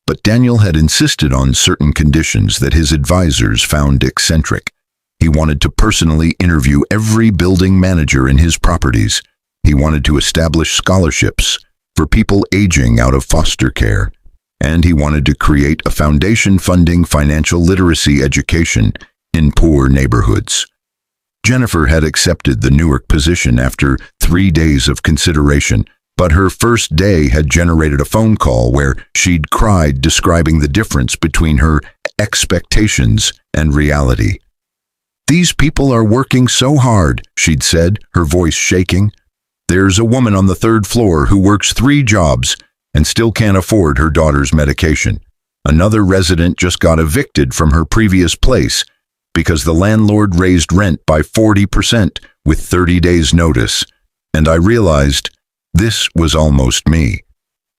But Daniel had insisted on certain conditions that his advisors found eccentric. He wanted to personally interview every building manager in his properties. He wanted to establish scholarships for people aging out of foster care. And he wanted to create a foundation funding financial literacy education in poor neighborhoods. Jennifer had accepted the Newark position after 3 days of consideration, but her first day had generated a phone call where she'd cried describing the difference between her expectations and reality. "These people are working so hard," she'd said, her voice shaking. "There's a woman on the 3rd floor who works 3 jobs and still can't afford her daughter's medication. Another resident just got evicted from her previous place because the landlord raised rent by 40% with 30 days' notice. And I realized this was almost me.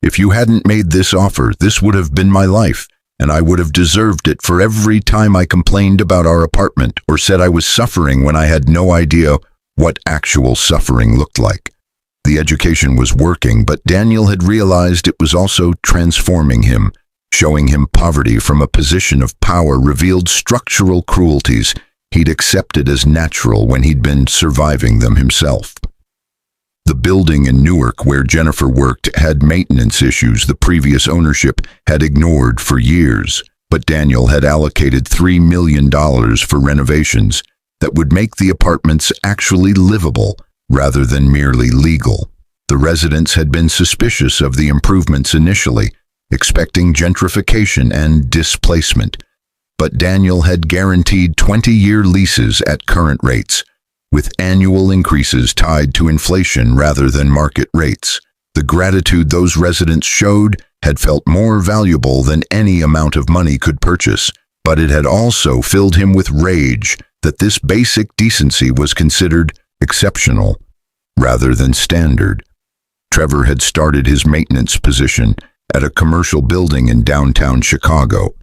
If you hadn't made this offer, this would have been my life, and I would have deserved it for every time I complained about our apartment or said I was suffering when I had no idea what actual suffering looked like." The education was working, but Daniel had realized it was also transforming him. Showing him poverty from a position of power revealed structural cruelties he'd accepted as natural when he'd been surviving them himself. The building in Newark where Jennifer worked had maintenance issues the previous ownership had ignored for years, but Daniel had allocated $3 million for renovations that would make the apartments actually livable rather than merely legal. The residents had been suspicious of the improvements initially, expecting gentrification and displacement, but Daniel had guaranteed 20-year leases at current rates, with annual increases tied to inflation rather than market rates. The gratitude those residents showed had felt more valuable than any amount of money could purchase, but it had also filled him with rage that this basic decency was considered exceptional rather than standard. Trevor had started his maintenance position at a commercial building in downtown Chicago,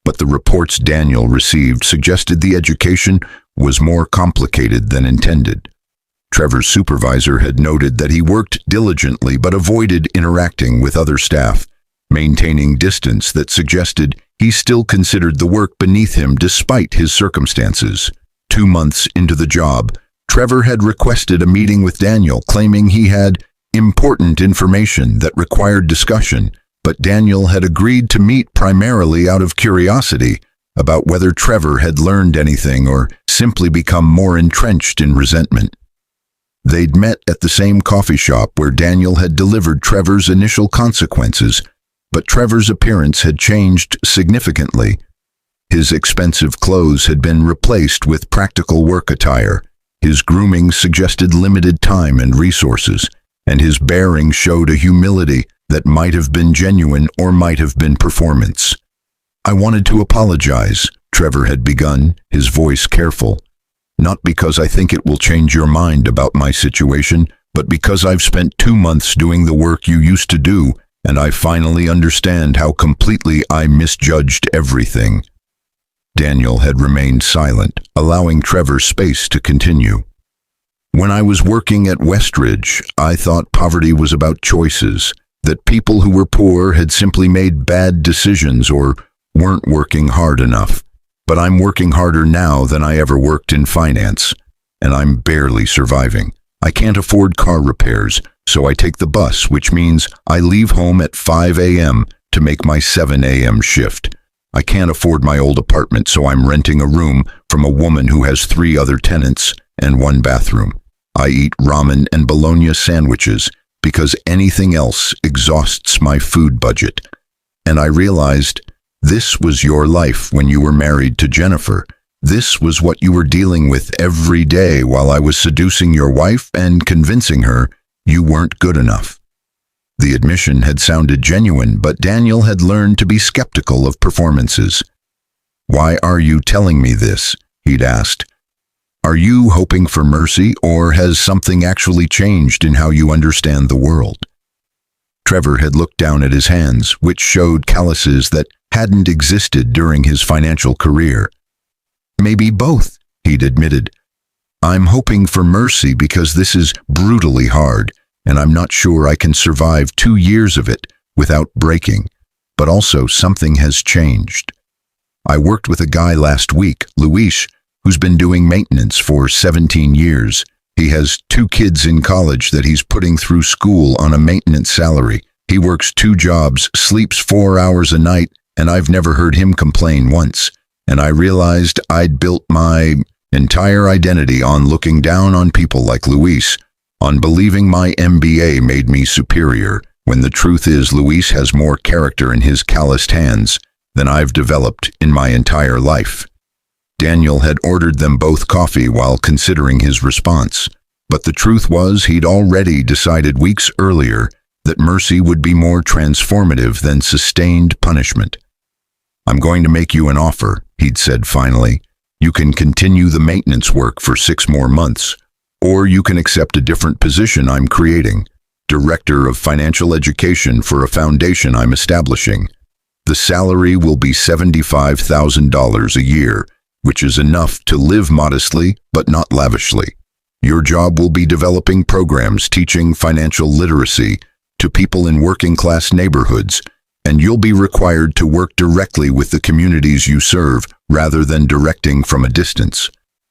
but the reports Daniel received suggested the education was more complicated than intended. Trevor's supervisor had noted that he worked diligently but avoided interacting with other staff, maintaining distance that suggested he still considered the work beneath him despite his circumstances. 2 months into the job, Trevor had requested a meeting with Daniel, claiming he had important information that required discussion, but Daniel had agreed to meet primarily out of curiosity about whether Trevor had learned anything or simply become more entrenched in resentment. They'd met at the same coffee shop where Daniel had delivered Trevor's initial consequences, but Trevor's appearance had changed significantly. His expensive clothes had been replaced with practical work attire. His grooming suggested limited time and resources, and his bearing showed a humility that might have been genuine or might have been performance. "I wanted to apologize," Trevor had begun, his voice careful. "Not because I think it will change your mind about my situation, but because I've spent 2 months doing the work you used to do, and I finally understand how completely I misjudged everything." Daniel had remained silent, allowing Trevor space to continue. "When I was working at Westridge, I thought poverty was about choices, that people who were poor had simply made bad decisions or weren't working hard enough. But I'm working harder now than I ever worked in finance, and I'm barely surviving. I can't afford car repairs, so I take the bus, which means I leave home at 5 a.m. to make my 7 a.m. shift. I can't afford my old apartment, so I'm renting a room from a woman who has 3 other tenants and 1 bathroom. I eat ramen and bologna sandwiches because anything else exhausts my food budget. And I realized this was your life when you were married to Jennifer. This was what you were dealing with every day while I was seducing your wife and convincing her you weren't good enough." The admission had sounded genuine, but Daniel had learned to be skeptical of performances. "Why are you telling me this?" he'd asked. "Are you hoping for mercy, or has something actually changed in how you understand the world?" Trevor had looked down at his hands, which showed calluses that hadn't existed during his financial career. "Maybe both," he'd admitted. "I'm hoping for mercy because this is brutally hard, and I'm not sure I can survive 2 years of it without breaking. But also something has changed. I worked with a guy last week, Luis, who's been doing maintenance for 17 years. He has 2 kids in college that he's putting through school on a maintenance salary. He works 2 jobs, sleeps 4 hours a night, and I've never heard him complain once. And I realized I'd built my entire identity on looking down on people like Luis, on believing my MBA made me superior, when the truth is Luis has more character in his calloused hands than I've developed in my entire life." Daniel had ordered them both coffee while considering his response, but the truth was he'd already decided weeks earlier that mercy would be more transformative than sustained punishment. "I'm going to make you an offer," he'd said finally. "You can continue the maintenance work for 6 more months, or you can accept a different position I'm creating, Director of Financial Education for a foundation I'm establishing. The salary will be $75,000 a year, which is enough to live modestly but not lavishly. Your job will be developing programs teaching financial literacy to people in working-class neighborhoods, and you'll be required to work directly with the communities you serve rather than directing from a distance.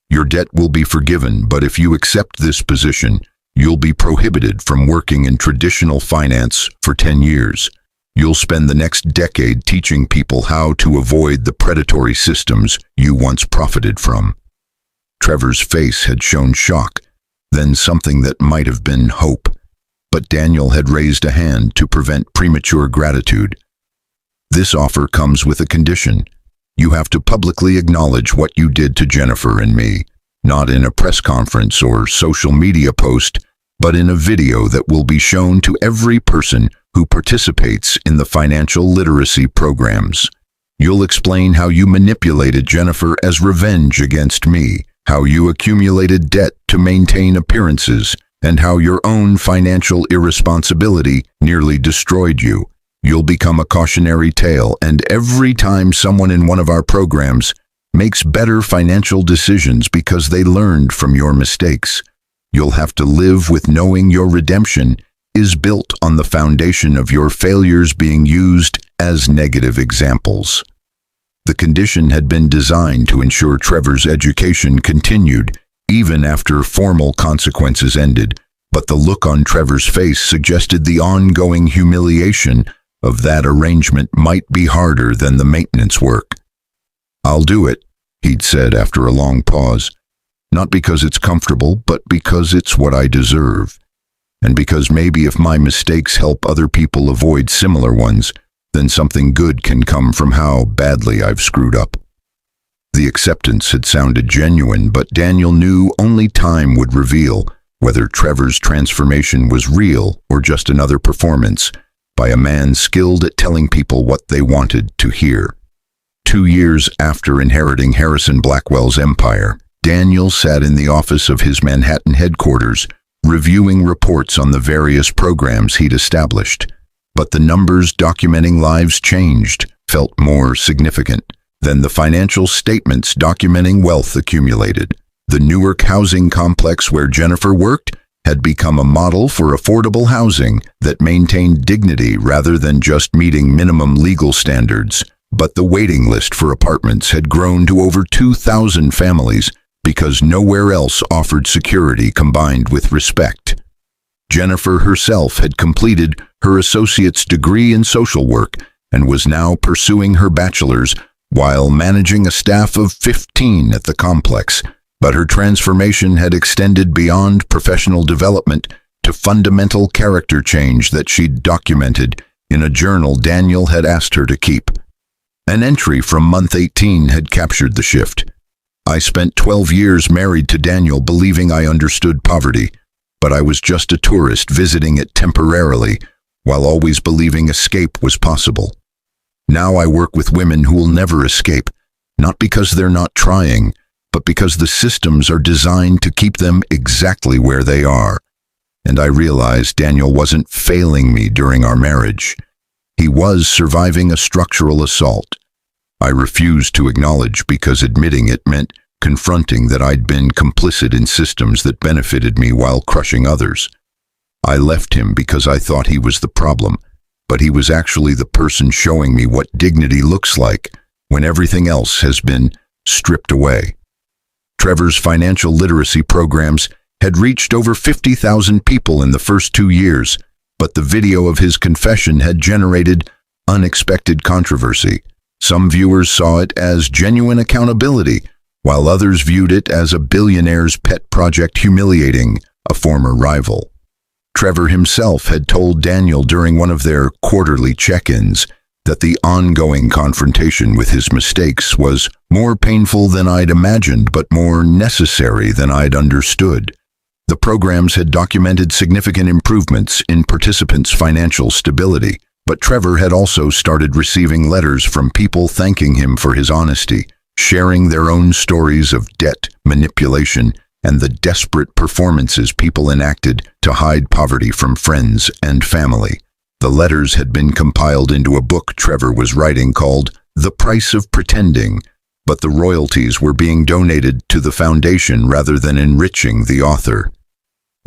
Your debt will be forgiven, but if you accept this position, you'll be prohibited from working in traditional finance for 10 years. You'll spend the next decade teaching people how to avoid the predatory systems you once profited from." Trevor's face had shown shock, then something that might have been hope. But Daniel had raised a hand to prevent premature gratitude. "This offer comes with a condition. You have to publicly acknowledge what you did to Jennifer and me, not in a press conference or social media post, but in a video that will be shown to every person who participates in the financial literacy programs. You'll explain how you manipulated Jennifer as revenge against me, how you accumulated debt to maintain appearances, and how your own financial irresponsibility nearly destroyed you. You'll become a cautionary tale, and every time someone in one of our programs makes better financial decisions because they learned from your mistakes, you'll have to live with knowing your redemption is built on the foundation of your failures being used as negative examples." The condition had been designed to ensure Trevor's education continued even after formal consequences ended, but the look on Trevor's face suggested the ongoing humiliation of that arrangement might be harder than the maintenance work. "I'll do it," he'd said after a long pause. "Not because it's comfortable, but because it's what I deserve. And because maybe if my mistakes help other people avoid similar ones, then something good can come from how badly I've screwed up." The acceptance had sounded genuine, but Daniel knew only time would reveal whether Trevor's transformation was real or just another performance by a man skilled at telling people what they wanted to hear. 2 years after inheriting Harrison Blackwell's empire, Daniel sat in the office of his Manhattan headquarters, reviewing reports on the various programs he'd established. But the numbers documenting lives changed felt more significant than the financial statements documenting wealth accumulated. The Newark housing complex where Jennifer worked had become a model for affordable housing that maintained dignity rather than just meeting minimum legal standards. But the waiting list for apartments had grown to over 2,000 families because nowhere else offered security combined with respect. Jennifer herself had completed her associate's degree in social work and was now pursuing her bachelor's while managing a staff of 15 at the complex. But her transformation had extended beyond professional development to fundamental character change that she'd documented in a journal Daniel had asked her to keep. An entry from month 18 had captured the shift. I spent 12 years married to Daniel believing I understood poverty, but I was just a tourist visiting it temporarily while always believing escape was possible. Now I work with women who will never escape, not because they're not trying, but because the systems are designed to keep them exactly where they are. And I realized Daniel wasn't failing me during our marriage. He was surviving a structural assault. I refused to acknowledge because admitting it meant confronting that I'd been complicit in systems that benefited me while crushing others. I left him because I thought he was the problem, but he was actually the person showing me what dignity looks like when everything else has been stripped away. Trevor's financial literacy programs had reached over 50,000 people in the first 2 years, but the video of his confession had generated unexpected controversy. Some viewers saw it as genuine accountability, while others viewed it as a billionaire's pet project humiliating a former rival. Trevor himself had told Daniel during one of their quarterly check-ins that the ongoing confrontation with his mistakes was more painful than I'd imagined, but more necessary than I'd understood. The programs had documented significant improvements in participants' financial stability, but Trevor had also started receiving letters from people thanking him for his honesty, sharing their own stories of debt, manipulation, and the desperate performances people enacted to hide poverty from friends and family. The letters had been compiled into a book Trevor was writing called The Price of Pretending, but the royalties were being donated to the foundation rather than enriching the author.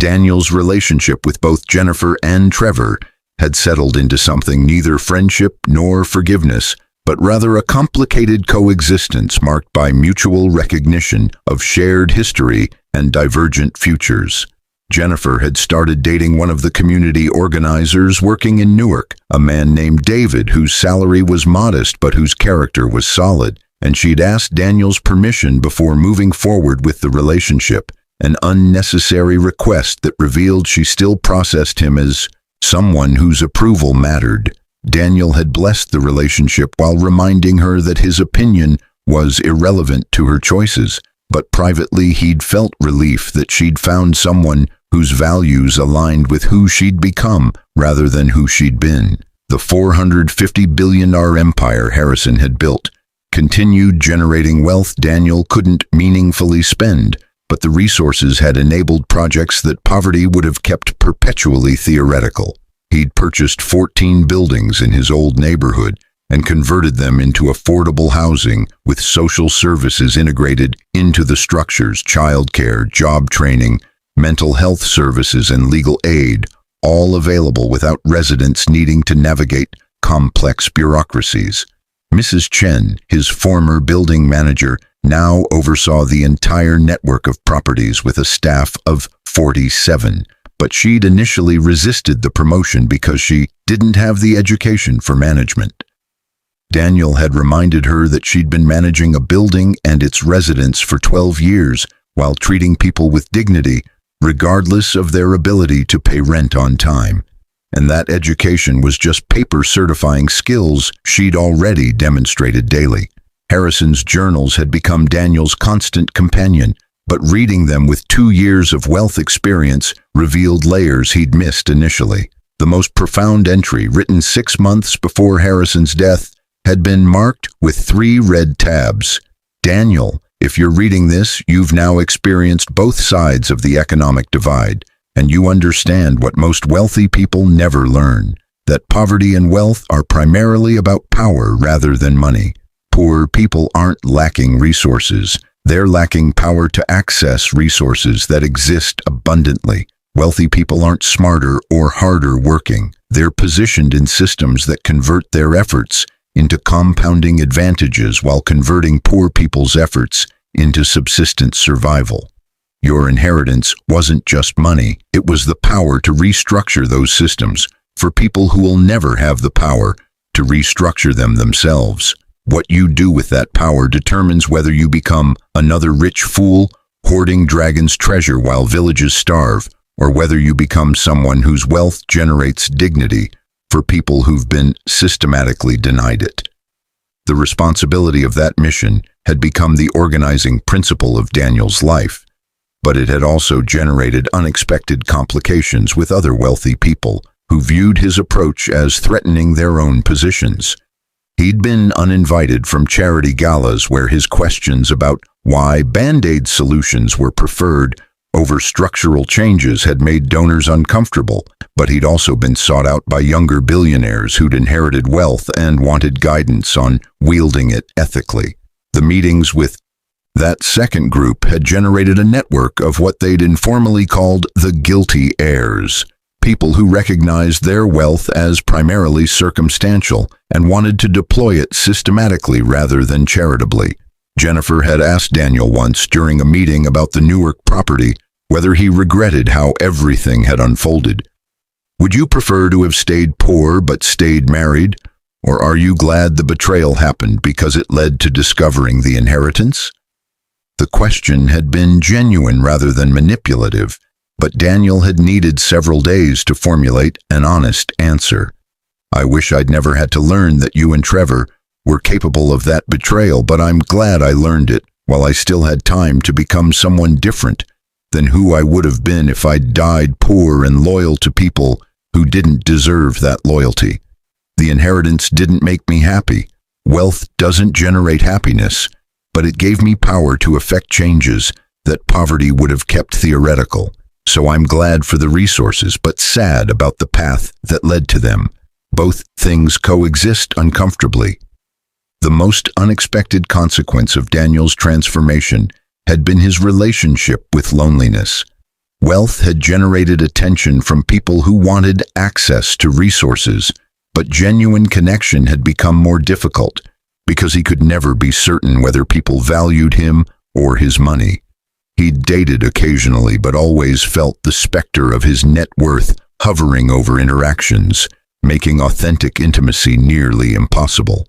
Daniel's relationship with both Jennifer and Trevor had settled into something neither friendship nor forgiveness, but rather a complicated coexistence marked by mutual recognition of shared history and divergent futures. Jennifer had started dating one of the community organizers working in Newark, a man named David whose salary was modest but whose character was solid, and she'd asked Daniel's permission before moving forward with the relationship, an unnecessary request that revealed she still processed him as someone whose approval mattered. Daniel had blessed the relationship while reminding her that his opinion was irrelevant to her choices, but privately he'd felt relief that she'd found someone whose values aligned with who she'd become rather than who she'd been. The $450 billion empire Harrison had built continued generating wealth Daniel couldn't meaningfully spend, but the resources had enabled projects that poverty would have kept perpetually theoretical. He'd purchased 14 buildings in his old neighborhood and converted them into affordable housing with social services integrated into the structures: childcare, job training, mental health services, and legal aid, all available without residents needing to navigate complex bureaucracies. Mrs. Chen, his former building manager, now oversaw the entire network of properties with a staff of 47, but she'd initially resisted the promotion because she didn't have the education for management. Daniel had reminded her that she'd been managing a building and its residents for 12 years while treating people with dignity, regardless of their ability to pay rent on time. And that education was just paper certifying skills she'd already demonstrated daily. Harrison's journals had become Daniel's constant companion, but reading them with 2 years of wealth experience revealed layers he'd missed initially. The most profound entry, written 6 months before Harrison's death, had been marked with 3 red tabs. Daniel, if you're reading this, you've now experienced both sides of the economic divide, and you understand what most wealthy people never learn, that poverty and wealth are primarily about power rather than money. Poor people aren't lacking resources. They're lacking power to access resources that exist abundantly. Wealthy people aren't smarter or harder working. They're positioned in systems that convert their efforts into compounding advantages while converting poor people's efforts into subsistence survival. Your inheritance wasn't just money, it was the power to restructure those systems for people who will never have the power to restructure them themselves. What you do with that power determines whether you become another rich fool hoarding dragons' treasure while villages starve, or whether you become someone whose wealth generates dignity for people who've been systematically denied it. The responsibility of that mission had become the organizing principle of Daniel's life, but it had also generated unexpected complications with other wealthy people who viewed his approach as threatening their own positions. He'd been uninvited from charity galas where his questions about why Band-Aid solutions were preferred over structural changes had made donors uncomfortable, but he'd also been sought out by younger billionaires who'd inherited wealth and wanted guidance on wielding it ethically. The meetings with that second group had generated a network of what they'd informally called the guilty heirs, people who recognized their wealth as primarily circumstantial and wanted to deploy it systematically rather than charitably. Jennifer had asked Daniel once during a meeting about the Newark property whether he regretted how everything had unfolded. Would you prefer to have stayed poor but stayed married, or are you glad the betrayal happened because it led to discovering the inheritance? The question had been genuine rather than manipulative, but Daniel had needed several days to formulate an honest answer. I wish I'd never had to learn that you and Trevor were capable of that betrayal, but I'm glad I learned it while I still had time to become someone different than who I would have been if I'd died poor and loyal to people who didn't deserve that loyalty. The inheritance didn't make me happy. Wealth doesn't generate happiness, but it gave me power to effect changes that poverty would have kept theoretical. So I'm glad for the resources, but sad about the path that led to them. Both things coexist uncomfortably. The most unexpected consequence of Daniel's transformation had been his relationship with loneliness. Wealth had generated attention from people who wanted access to resources, but genuine connection had become more difficult because he could never be certain whether people valued him or his money. He'd dated occasionally, but always felt the specter of his net worth hovering over interactions, making authentic intimacy nearly impossible.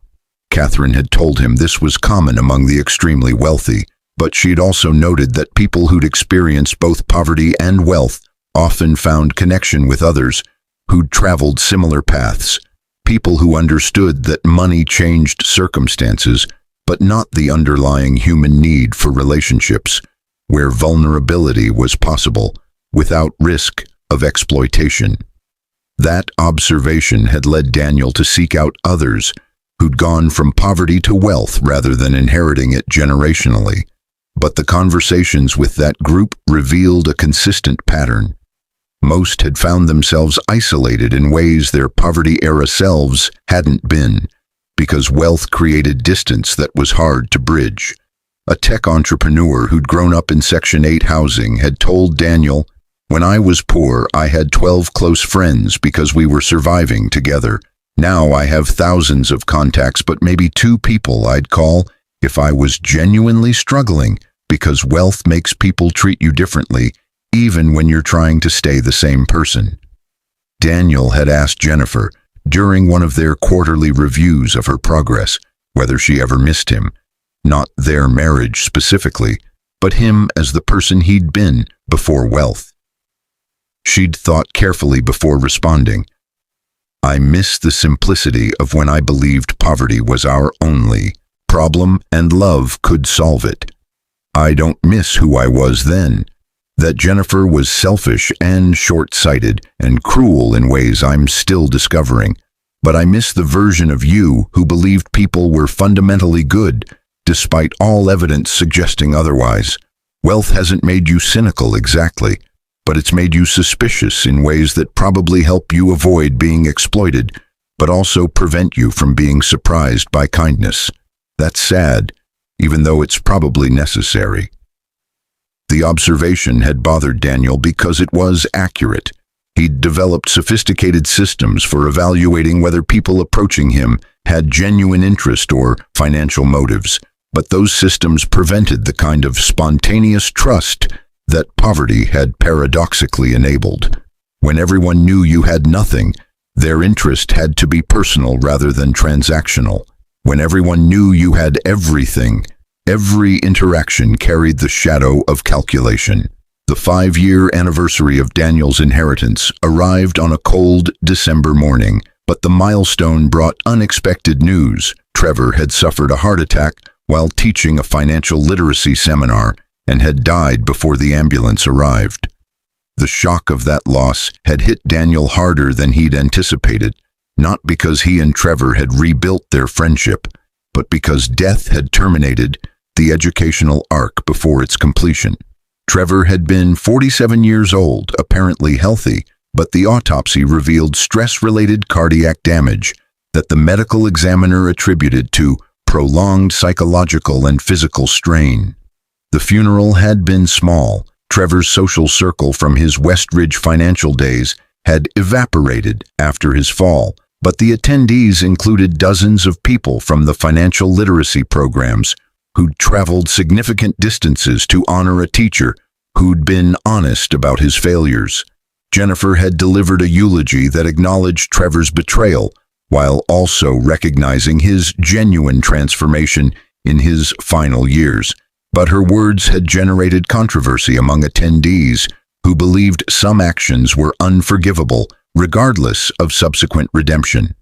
Catherine had told him this was common among the extremely wealthy, but she'd also noted that people who'd experienced both poverty and wealth often found connection with others who'd traveled similar paths, people who understood that money changed circumstances, but not the underlying human need for relationships, where vulnerability was possible without risk of exploitation. That observation had led Daniel to seek out others who'd gone from poverty to wealth rather than inheriting it generationally. But the conversations with that group revealed a consistent pattern. Most had found themselves isolated in ways their poverty-era selves hadn't been, because wealth created distance that was hard to bridge. A tech entrepreneur who'd grown up in Section 8 housing had told Daniel, "When I was poor, I had 12 close friends because we were surviving together. Now I have thousands of contacts, but maybe 2 people I'd call if I was genuinely struggling, because wealth makes people treat you differently, even when you're trying to stay the same person." Daniel had asked Jennifer, during one of their quarterly reviews of her progress, whether she ever missed him. Not their marriage specifically, but him as the person he'd been before wealth. She'd thought carefully before responding. "I miss the simplicity of when I believed poverty was our only problem, and love could solve it. I don't miss who I was then. That Jennifer was selfish and short-sighted and cruel in ways I'm still discovering. But I miss the version of you who believed people were fundamentally good, despite all evidence suggesting otherwise. Wealth hasn't made you cynical exactly, but it's made you suspicious in ways that probably help you avoid being exploited, but also prevent you from being surprised by kindness. That's sad, even though it's probably necessary. The observation had bothered Daniel because it was accurate. He'd developed sophisticated systems for evaluating whether people approaching him had genuine interest or financial motives, but those systems prevented the kind of spontaneous trust that poverty had paradoxically enabled. When everyone knew you had nothing, their interest had to be personal rather than transactional. When everyone knew you had everything, every interaction carried the shadow of calculation. The 5-year anniversary of Daniel's inheritance arrived on a cold December morning, but the milestone brought unexpected news. Trevor had suffered a heart attack while teaching a financial literacy seminar and had died before the ambulance arrived. The shock of that loss had hit Daniel harder than he'd anticipated, not because he and Trevor had rebuilt their friendship, but because death had terminated the educational arc before its completion. Trevor had been 47 years old, apparently healthy, but the autopsy revealed stress-related cardiac damage that the medical examiner attributed to prolonged psychological and physical strain. The funeral had been small. Trevor's social circle from his Westridge financial days had evaporated after his fall, but the attendees included dozens of people from the financial literacy programs who'd traveled significant distances to honor a teacher who'd been honest about his failures. Jennifer had delivered a eulogy that acknowledged Trevor's betrayal, while also recognizing his genuine transformation in his final years. But her words had generated controversy among attendees who believed some actions were unforgivable, regardless of subsequent redemption.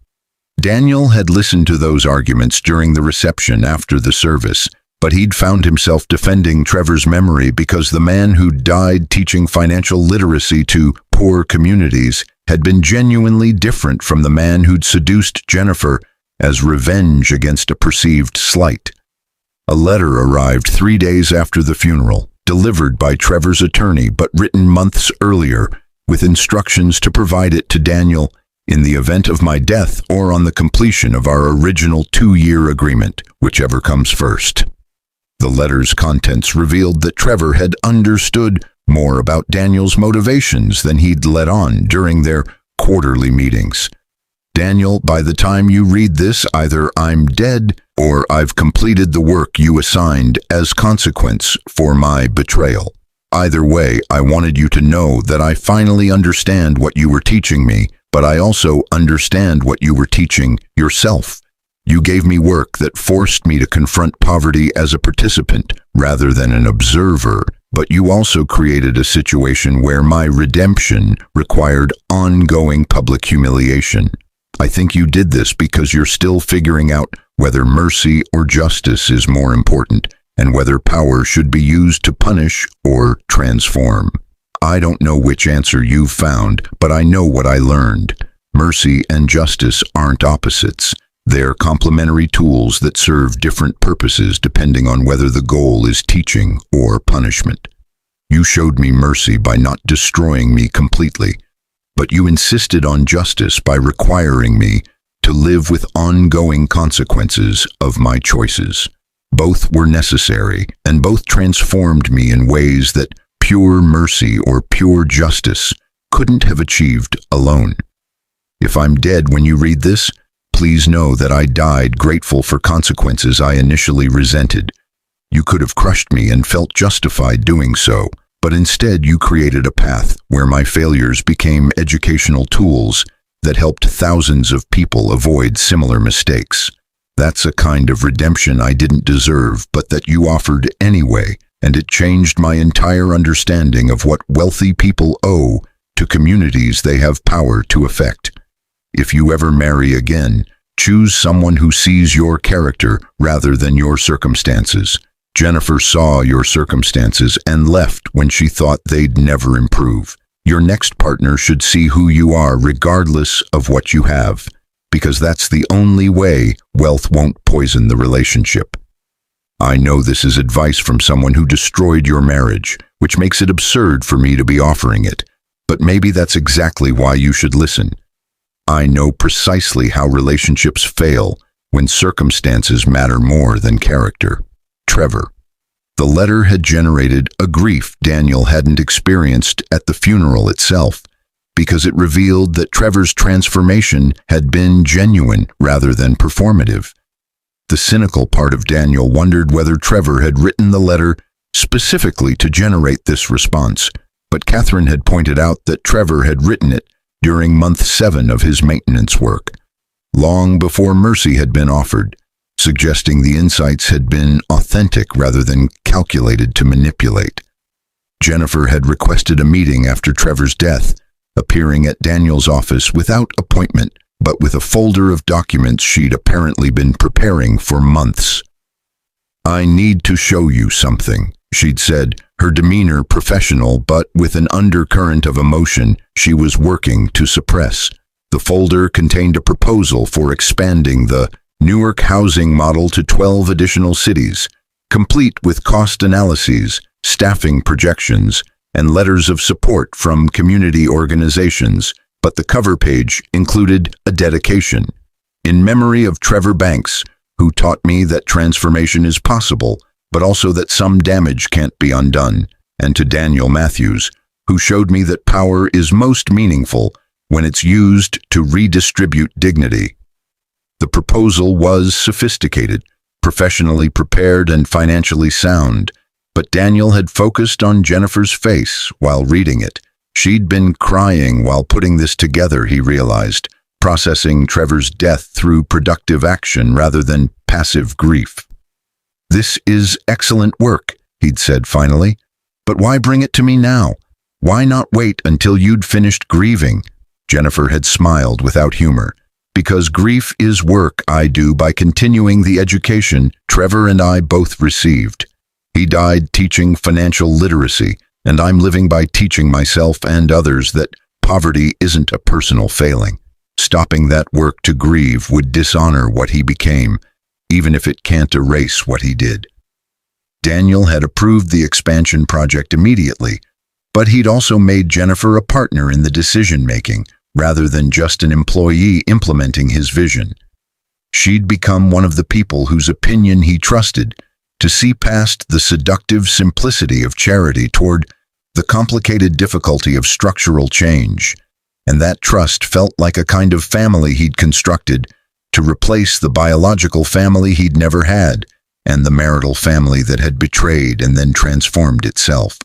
Daniel had listened to those arguments during the reception after the service, but he'd found himself defending Trevor's memory because the man who died teaching financial literacy to poor communities had been genuinely different from the man who'd seduced Jennifer as revenge against a perceived slight. A letter arrived 3 days after the funeral, delivered by Trevor's attorney but written months earlier, with instructions to provide it to Daniel in the event of my death or on the completion of our original 2-year agreement, whichever comes first. The letter's contents revealed that Trevor had understood more about Daniel's motivations than he'd let on during their quarterly meetings. Daniel, by the time you read this, either I'm dead or I've completed the work you assigned as consequence for my betrayal. Either way, I wanted you to know that I finally understand what you were teaching me, but I also understand what you were teaching yourself. You gave me work that forced me to confront poverty as a participant rather than an observer, but you also created a situation where my redemption required ongoing public humiliation. I think you did this because you're still figuring out whether mercy or justice is more important, and whether power should be used to punish or transform. I don't know which answer you've found, but I know what I learned. Mercy and justice aren't opposites. They're complementary tools that serve different purposes depending on whether the goal is teaching or punishment. You showed me mercy by not destroying me completely, but you insisted on justice by requiring me to live with ongoing consequences of my choices. Both were necessary, and both transformed me in ways that pure mercy or pure justice couldn't have achieved alone. If I'm dead when you read this, please know that I died grateful for consequences I initially resented. You could have crushed me and felt justified doing so, but instead you created a path where my failures became educational tools that helped thousands of people avoid similar mistakes. That's a kind of redemption I didn't deserve, but that you offered anyway, and it changed my entire understanding of what wealthy people owe to communities they have power to affect. If you ever marry again, Choose someone who sees your character rather than your circumstances. Jennifer saw your circumstances and left when she thought they'd never improve. Your next partner should see who you are regardless of what you have, because that's the only way wealth won't poison the relationship. I know this is advice from someone who destroyed your marriage, which makes it absurd for me to be offering it, but maybe that's exactly why you should listen. I know precisely how relationships fail when circumstances matter more than character. Trevor. The letter had generated a grief Daniel hadn't experienced at the funeral itself, because it revealed that Trevor's transformation had been genuine rather than performative. The cynical part of Daniel wondered whether Trevor had written the letter specifically to generate this response, but Catherine had pointed out that Trevor had written it during month 7 of his maintenance work, long before mercy had been offered, suggesting the insights had been authentic rather than calculated to manipulate. Jennifer had requested a meeting after Trevor's death, appearing at Daniel's office without appointment, but with a folder of documents she'd apparently been preparing for months. "I need to show you something," she'd said, her demeanor professional but with an undercurrent of emotion she was working to suppress. The folder contained a proposal for expanding the Newark housing model to 12 additional cities, complete with cost analyses, staffing projections, and letters of support from community organizations, but the cover page included a dedication. "In memory of Trevor Banks, who taught me that transformation is possible, but also that some damage can't be undone, and to Daniel Matthews, who showed me that power is most meaningful when it's used to redistribute dignity." The proposal was sophisticated, professionally prepared, and financially sound, but Daniel had focused on Jennifer's face while reading it. She'd been crying while putting this together, he realized, processing Trevor's death through productive action rather than passive grief. "This is excellent work," he'd said finally, "but why bring it to me now? Why not wait until you'd finished grieving?" Jennifer had smiled without humor. "Because grief is work I do by continuing the education Trevor and I both received. He died teaching financial literacy, and I'm living by teaching myself and others that poverty isn't a personal failing. Stopping that work to grieve would dishonor what he became, even if it can't erase what he did." Daniel had approved the expansion project immediately, but he'd also made Jennifer a partner in the decision-making, rather than just an employee implementing his vision. She'd become one of the people whose opinion he trusted, to see past the seductive simplicity of charity toward the complicated difficulty of structural change, and that trust felt like a kind of family he'd constructed to replace the biological family he'd never had, and the marital family that had betrayed and then transformed itself.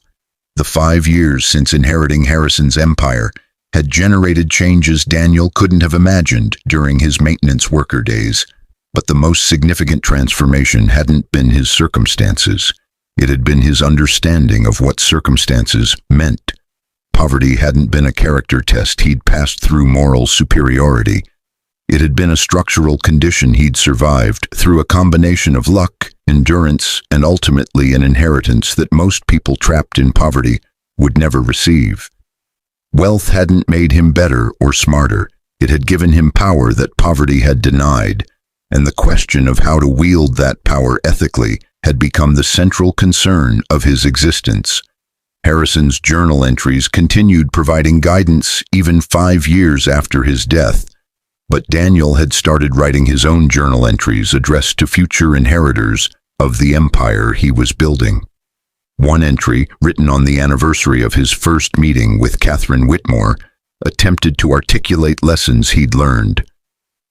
The 5 years since inheriting Harrison's empire had generated changes Daniel couldn't have imagined during his maintenance worker days, but the most significant transformation hadn't been his circumstances. It had been his understanding of what circumstances meant. Poverty hadn't been a character test he'd passed through moral superiority. It had been a structural condition he'd survived through a combination of luck, endurance, and ultimately an inheritance that most people trapped in poverty would never receive. Wealth hadn't made him better or smarter. It had given him power that poverty had denied, and the question of how to wield that power ethically had become the central concern of his existence. Harrison's journal entries continued providing guidance even 5 years after his death, but Daniel had started writing his own journal entries addressed to future inheritors of the empire he was building. One entry, written on the anniversary of his first meeting with Catherine Whitmore, attempted to articulate lessons he'd learned.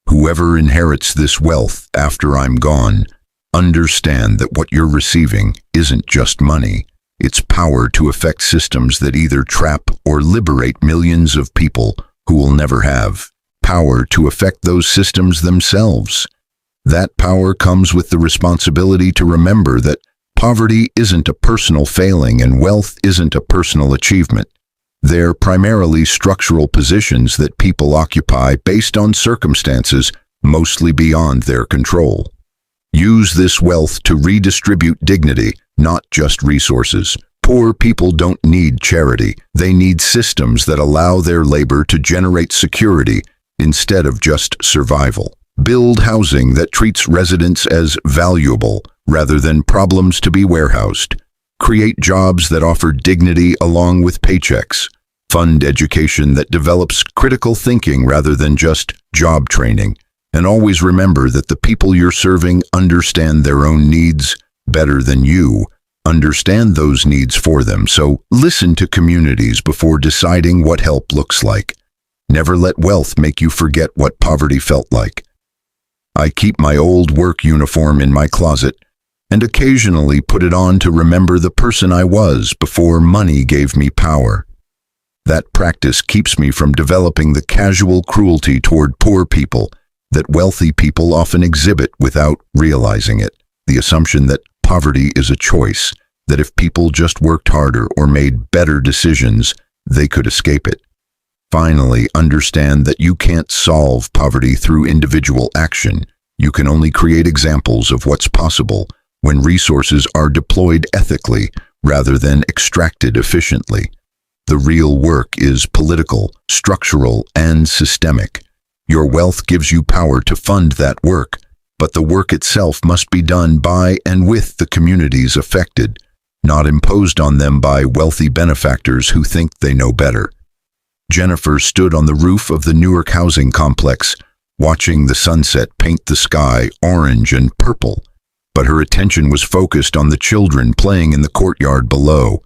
"Whoever inherits this wealth after I'm gone, understand that what you're receiving isn't just money. It's power to affect systems that either trap or liberate millions of people who will never have power to affect those systems themselves. That power comes with the responsibility to remember that poverty isn't a personal failing and wealth isn't a personal achievement. They're primarily structural positions that people occupy based on circumstances mostly beyond their control. Use this wealth to redistribute dignity, not just resources. Poor people don't need charity. They need systems that allow their labor to generate security instead of just survival. Build housing that treats residents as valuable rather than problems to be warehoused. Create jobs that offer dignity along with paychecks. Fund education that develops critical thinking rather than just job training. And always remember that the people you're serving understand their own needs better than you understand those needs for them. So listen to communities before deciding what help looks like. Never let wealth make you forget what poverty felt like. I keep my old work uniform in my closet and occasionally put it on to remember the person I was before money gave me power. That practice keeps me from developing the casual cruelty toward poor people that wealthy people often exhibit without realizing it. The assumption that poverty is a choice, that if people just worked harder or made better decisions, they could escape it. Finally, understand that you can't solve poverty through individual action. You can only create examples of what's possible when resources are deployed ethically rather than extracted efficiently. The real work is political, structural, and systemic. Your wealth gives you power to fund that work, but the work itself must be done by and with the communities affected, not imposed on them by wealthy benefactors who think they know better. Jennifer stood on the roof of the Newark housing complex, watching the sunset paint the sky orange and purple, but her attention was focused on the children playing in the courtyard below.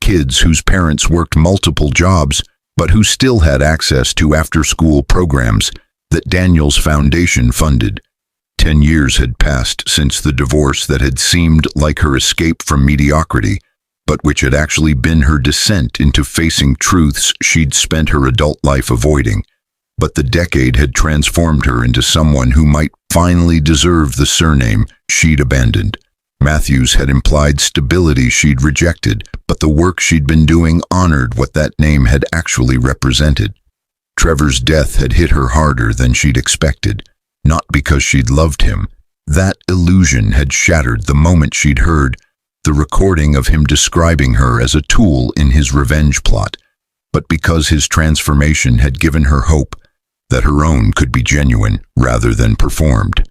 Kids whose parents worked multiple jobs, but who still had access to after-school programs that Daniel's foundation funded. 10 years had passed since the divorce that had seemed like her escape from mediocrity, but which had actually been her descent into facing truths she'd spent her adult life avoiding. But the decade had transformed her into someone who might finally deserve the surname she'd abandoned. Matthews had implied stability she'd rejected, but the work she'd been doing honored what that name had actually represented. Trevor's death had hit her harder than she'd expected, not because she'd loved him. That illusion had shattered the moment she'd heard the recording of him describing her as a tool in his revenge plot, but because his transformation had given her hope that her own could be genuine rather than performed.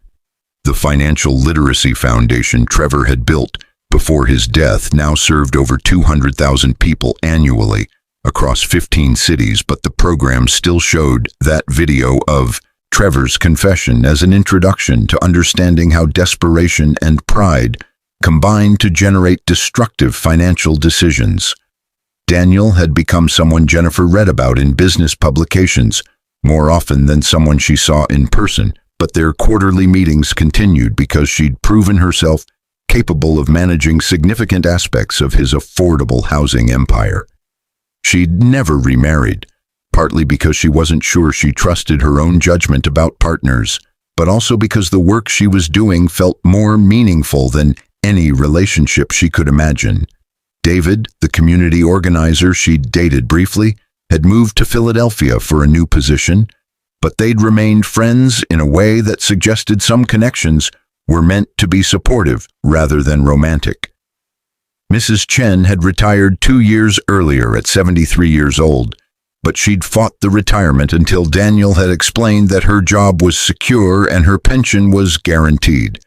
The financial literacy foundation Trevor had built before his death now served over 200,000 people annually across 15 cities, but the program still showed that video of Trevor's confession as an introduction to understanding how desperation and pride combined to generate destructive financial decisions. Daniel had become someone Jennifer read about in business publications, more often than someone she saw in person, but their quarterly meetings continued because she'd proven herself capable of managing significant aspects of his affordable housing empire. She'd never remarried, partly because she wasn't sure she trusted her own judgment about partners, but also because the work she was doing felt more meaningful than any relationship she could imagine. David, the community organizer she'd dated briefly, had moved to Philadelphia for a new position, but they'd remained friends in a way that suggested some connections were meant to be supportive rather than romantic. Mrs. Chen had retired 2 years earlier at 73 years old, but she'd fought the retirement until Daniel had explained that her job was secure and her pension was guaranteed,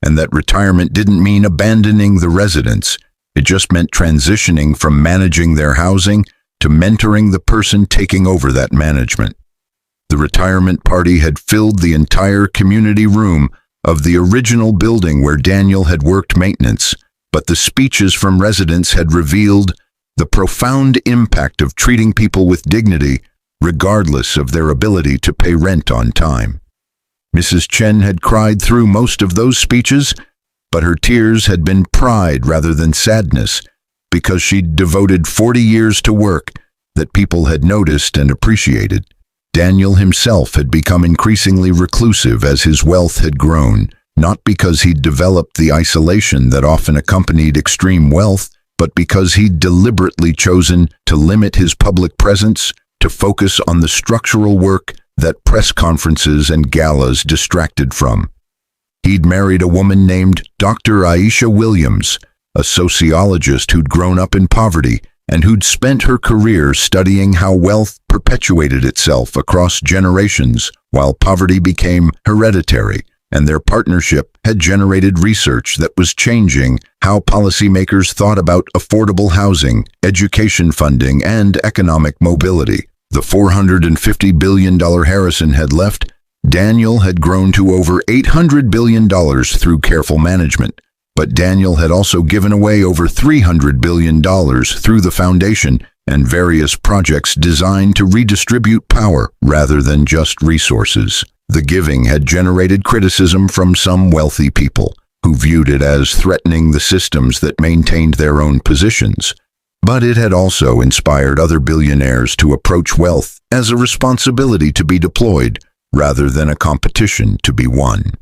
and that retirement didn't mean abandoning the residents. It just meant transitioning from managing their housing to mentoring the person taking over that management. The retirement party had filled the entire community room of the original building where Daniel had worked maintenance, but the speeches from residents had revealed the profound impact of treating people with dignity, regardless of their ability to pay rent on time. Mrs. Chen had cried through most of those speeches, but her tears had been pride rather than sadness, because she'd devoted 40 years to work that people had noticed and appreciated. Daniel himself had become increasingly reclusive as his wealth had grown, not because he'd developed the isolation that often accompanied extreme wealth, but because he'd deliberately chosen to limit his public presence to focus on the structural work that press conferences and galas distracted from. He'd married a woman named Dr. Aisha Williams, a sociologist who'd grown up in poverty and who'd spent her career studying how wealth perpetuated itself across generations while poverty became hereditary, and their partnership had generated research that was changing how policymakers thought about affordable housing, education funding, and economic mobility. The $450 billion Harrison had left, Daniel had grown to over $800 billion through careful management. But Daniel had also given away over $300 billion through the foundation and various projects designed to redistribute power rather than just resources. The giving had generated criticism from some wealthy people, who viewed it as threatening the systems that maintained their own positions. But it had also inspired other billionaires to approach wealth as a responsibility to be deployed, rather than a competition to be won.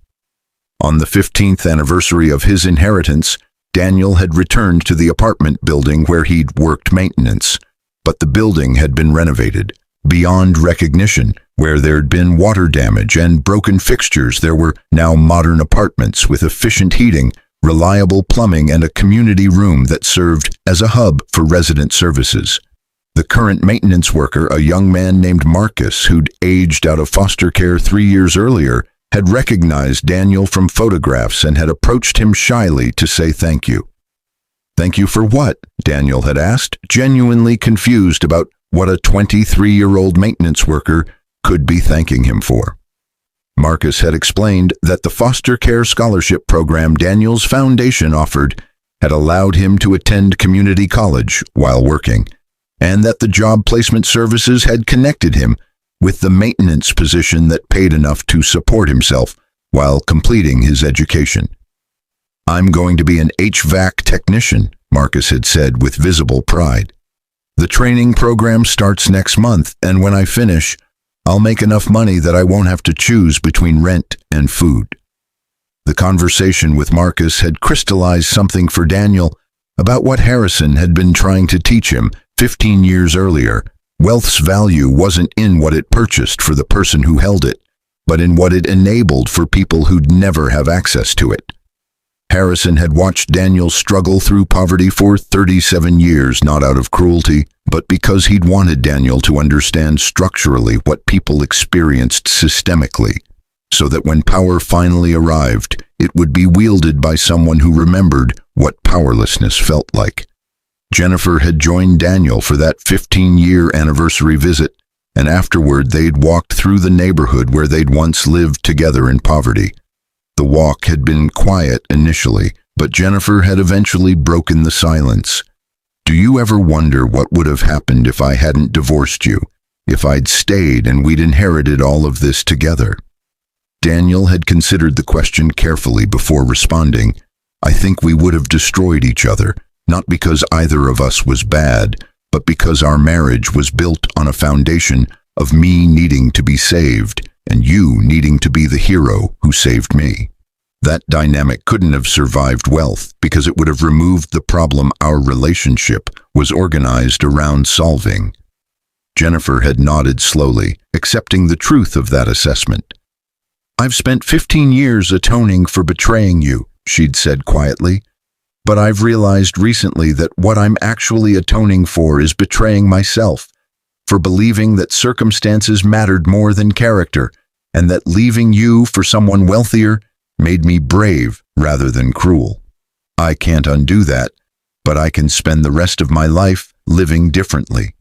On the 15th anniversary of his inheritance, Daniel had returned to the apartment building where he'd worked maintenance, but the building had been renovated. Beyond recognition, where there'd been water damage and broken fixtures, there were now modern apartments with efficient heating, reliable plumbing, and a community room that served as a hub for resident services. The current maintenance worker, a young man named Marcus, who'd aged out of foster care 3 years earlier, had recognized Daniel from photographs and had approached him shyly to say thank you. "Thank you for what?" Daniel had asked, genuinely confused about what a 23-year-old maintenance worker could be thanking him for. Marcus had explained that the foster care scholarship program Daniel's foundation offered had allowed him to attend community college while working, and that the job placement services had connected him with the maintenance position that paid enough to support himself while completing his education. "I'm going to be an HVAC technician," Marcus had said with visible pride. "The training program starts next month, and when I finish, I'll make enough money that I won't have to choose between rent and food." The conversation with Marcus had crystallized something for Daniel about what Harrison had been trying to teach him 15 years earlier. Wealth's value wasn't in what it purchased for the person who held it, but in what it enabled for people who'd never have access to it. Harrison had watched Daniel struggle through poverty for 37 years, not out of cruelty, but because he'd wanted Daniel to understand structurally what people experienced systemically, so that when power finally arrived, it would be wielded by someone who remembered what powerlessness felt like. Jennifer had joined Daniel for that 15-year anniversary visit, and afterward they'd walked through the neighborhood where they'd once lived together in poverty. The walk had been quiet initially, but Jennifer had eventually broken the silence. "Do you ever wonder what would have happened if I hadn't divorced you, if I'd stayed and we'd inherited all of this together?" Daniel had considered the question carefully before responding. "I think we would have destroyed each other, not because either of us was bad, but because our marriage was built on a foundation of me needing to be saved and you needing to be the hero who saved me. That dynamic couldn't have survived wealth because it would have removed the problem our relationship was organized around solving." Jennifer had nodded slowly, accepting the truth of that assessment. "I've spent 15 years atoning for betraying you," she'd said quietly. "But I've realized recently that what I'm actually atoning for is betraying myself, for believing that circumstances mattered more than character, and that leaving you for someone wealthier made me brave rather than cruel. I can't undo that, but I can spend the rest of my life living differently."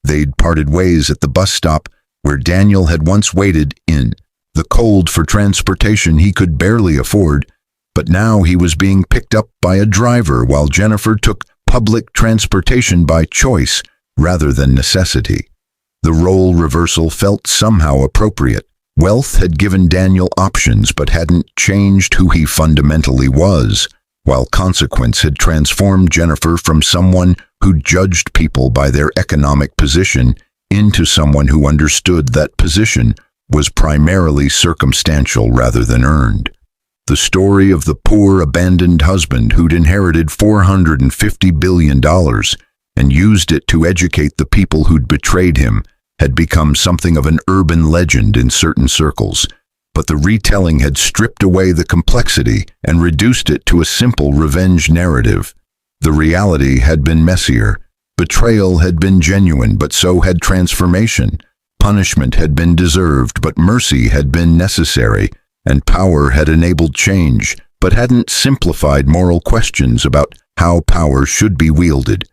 They'd parted ways at the bus stop where Daniel had once waited in the cold for transportation he could barely afford, but now he was being picked up by a driver while Jennifer took public transportation by choice rather than necessity. The role reversal felt somehow appropriate. Wealth had given Daniel options but hadn't changed who he fundamentally was, while consequence had transformed Jennifer from someone who judged people by their economic position into someone who understood that position was primarily circumstantial rather than earned. The story of the poor, abandoned husband who'd inherited $450 billion and used it to educate the people who'd betrayed him had become something of an urban legend in certain circles, but the retelling had stripped away the complexity and reduced it to a simple revenge narrative. The reality had been messier. Betrayal had been genuine, but so had transformation. Punishment had been deserved, but mercy had been necessary, and power had enabled change, but hadn't simplified moral questions about how power should be wielded.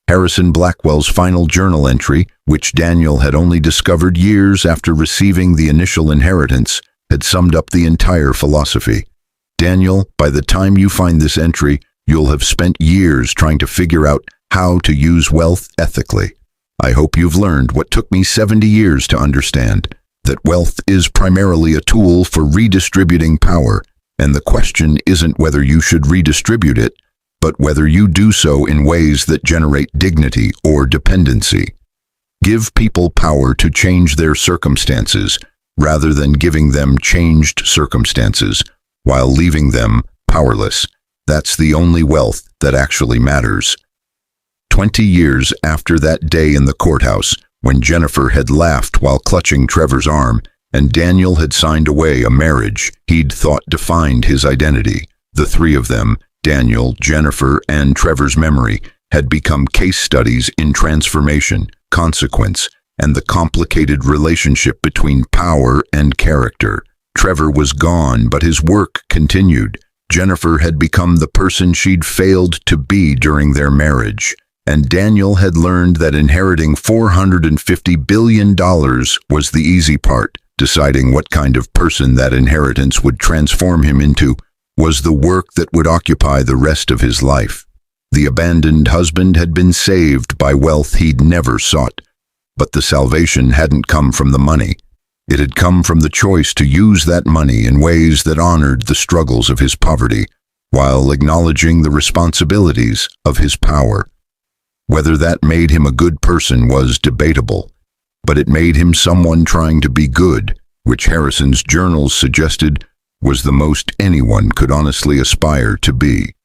Harrison Blackwell's final journal entry, which Daniel had only discovered years after receiving the initial inheritance, had summed up the entire philosophy. Daniel, by the time you find this entry, you'll have spent years trying to figure out how to use wealth ethically. I hope you've learned what took me 70 years to understand, that wealth is primarily a tool for redistributing power, and the question isn't whether you should redistribute it, but whether you do so in ways that generate dignity or dependency. Give people power to change their circumstances, rather than giving them changed circumstances, while leaving them powerless. That's the only wealth that actually matters. 20 years after that day in the courthouse, when Jennifer had laughed while clutching Trevor's arm, and Daniel had signed away a marriage he'd thought defined his identity, the three of them, Daniel, Jennifer, and Trevor's memory, had become case studies in transformation, consequence, and the complicated relationship between power and character. Trevor was gone, but his work continued. Jennifer had become the person she'd failed to be during their marriage, and Daniel had learned that inheriting $450 billion was the easy part. Deciding what kind of person that inheritance would transform him into was the work that would occupy the rest of his life. The abandoned husband had been saved by wealth he'd never sought, but the salvation hadn't come from the money. It had come from the choice to use that money in ways that honored the struggles of his poverty, while acknowledging the responsibilities of his power. Whether that made him a good person was debatable, but it made him someone trying to be good, which Harrison's journals suggested was the most anyone could honestly aspire to be.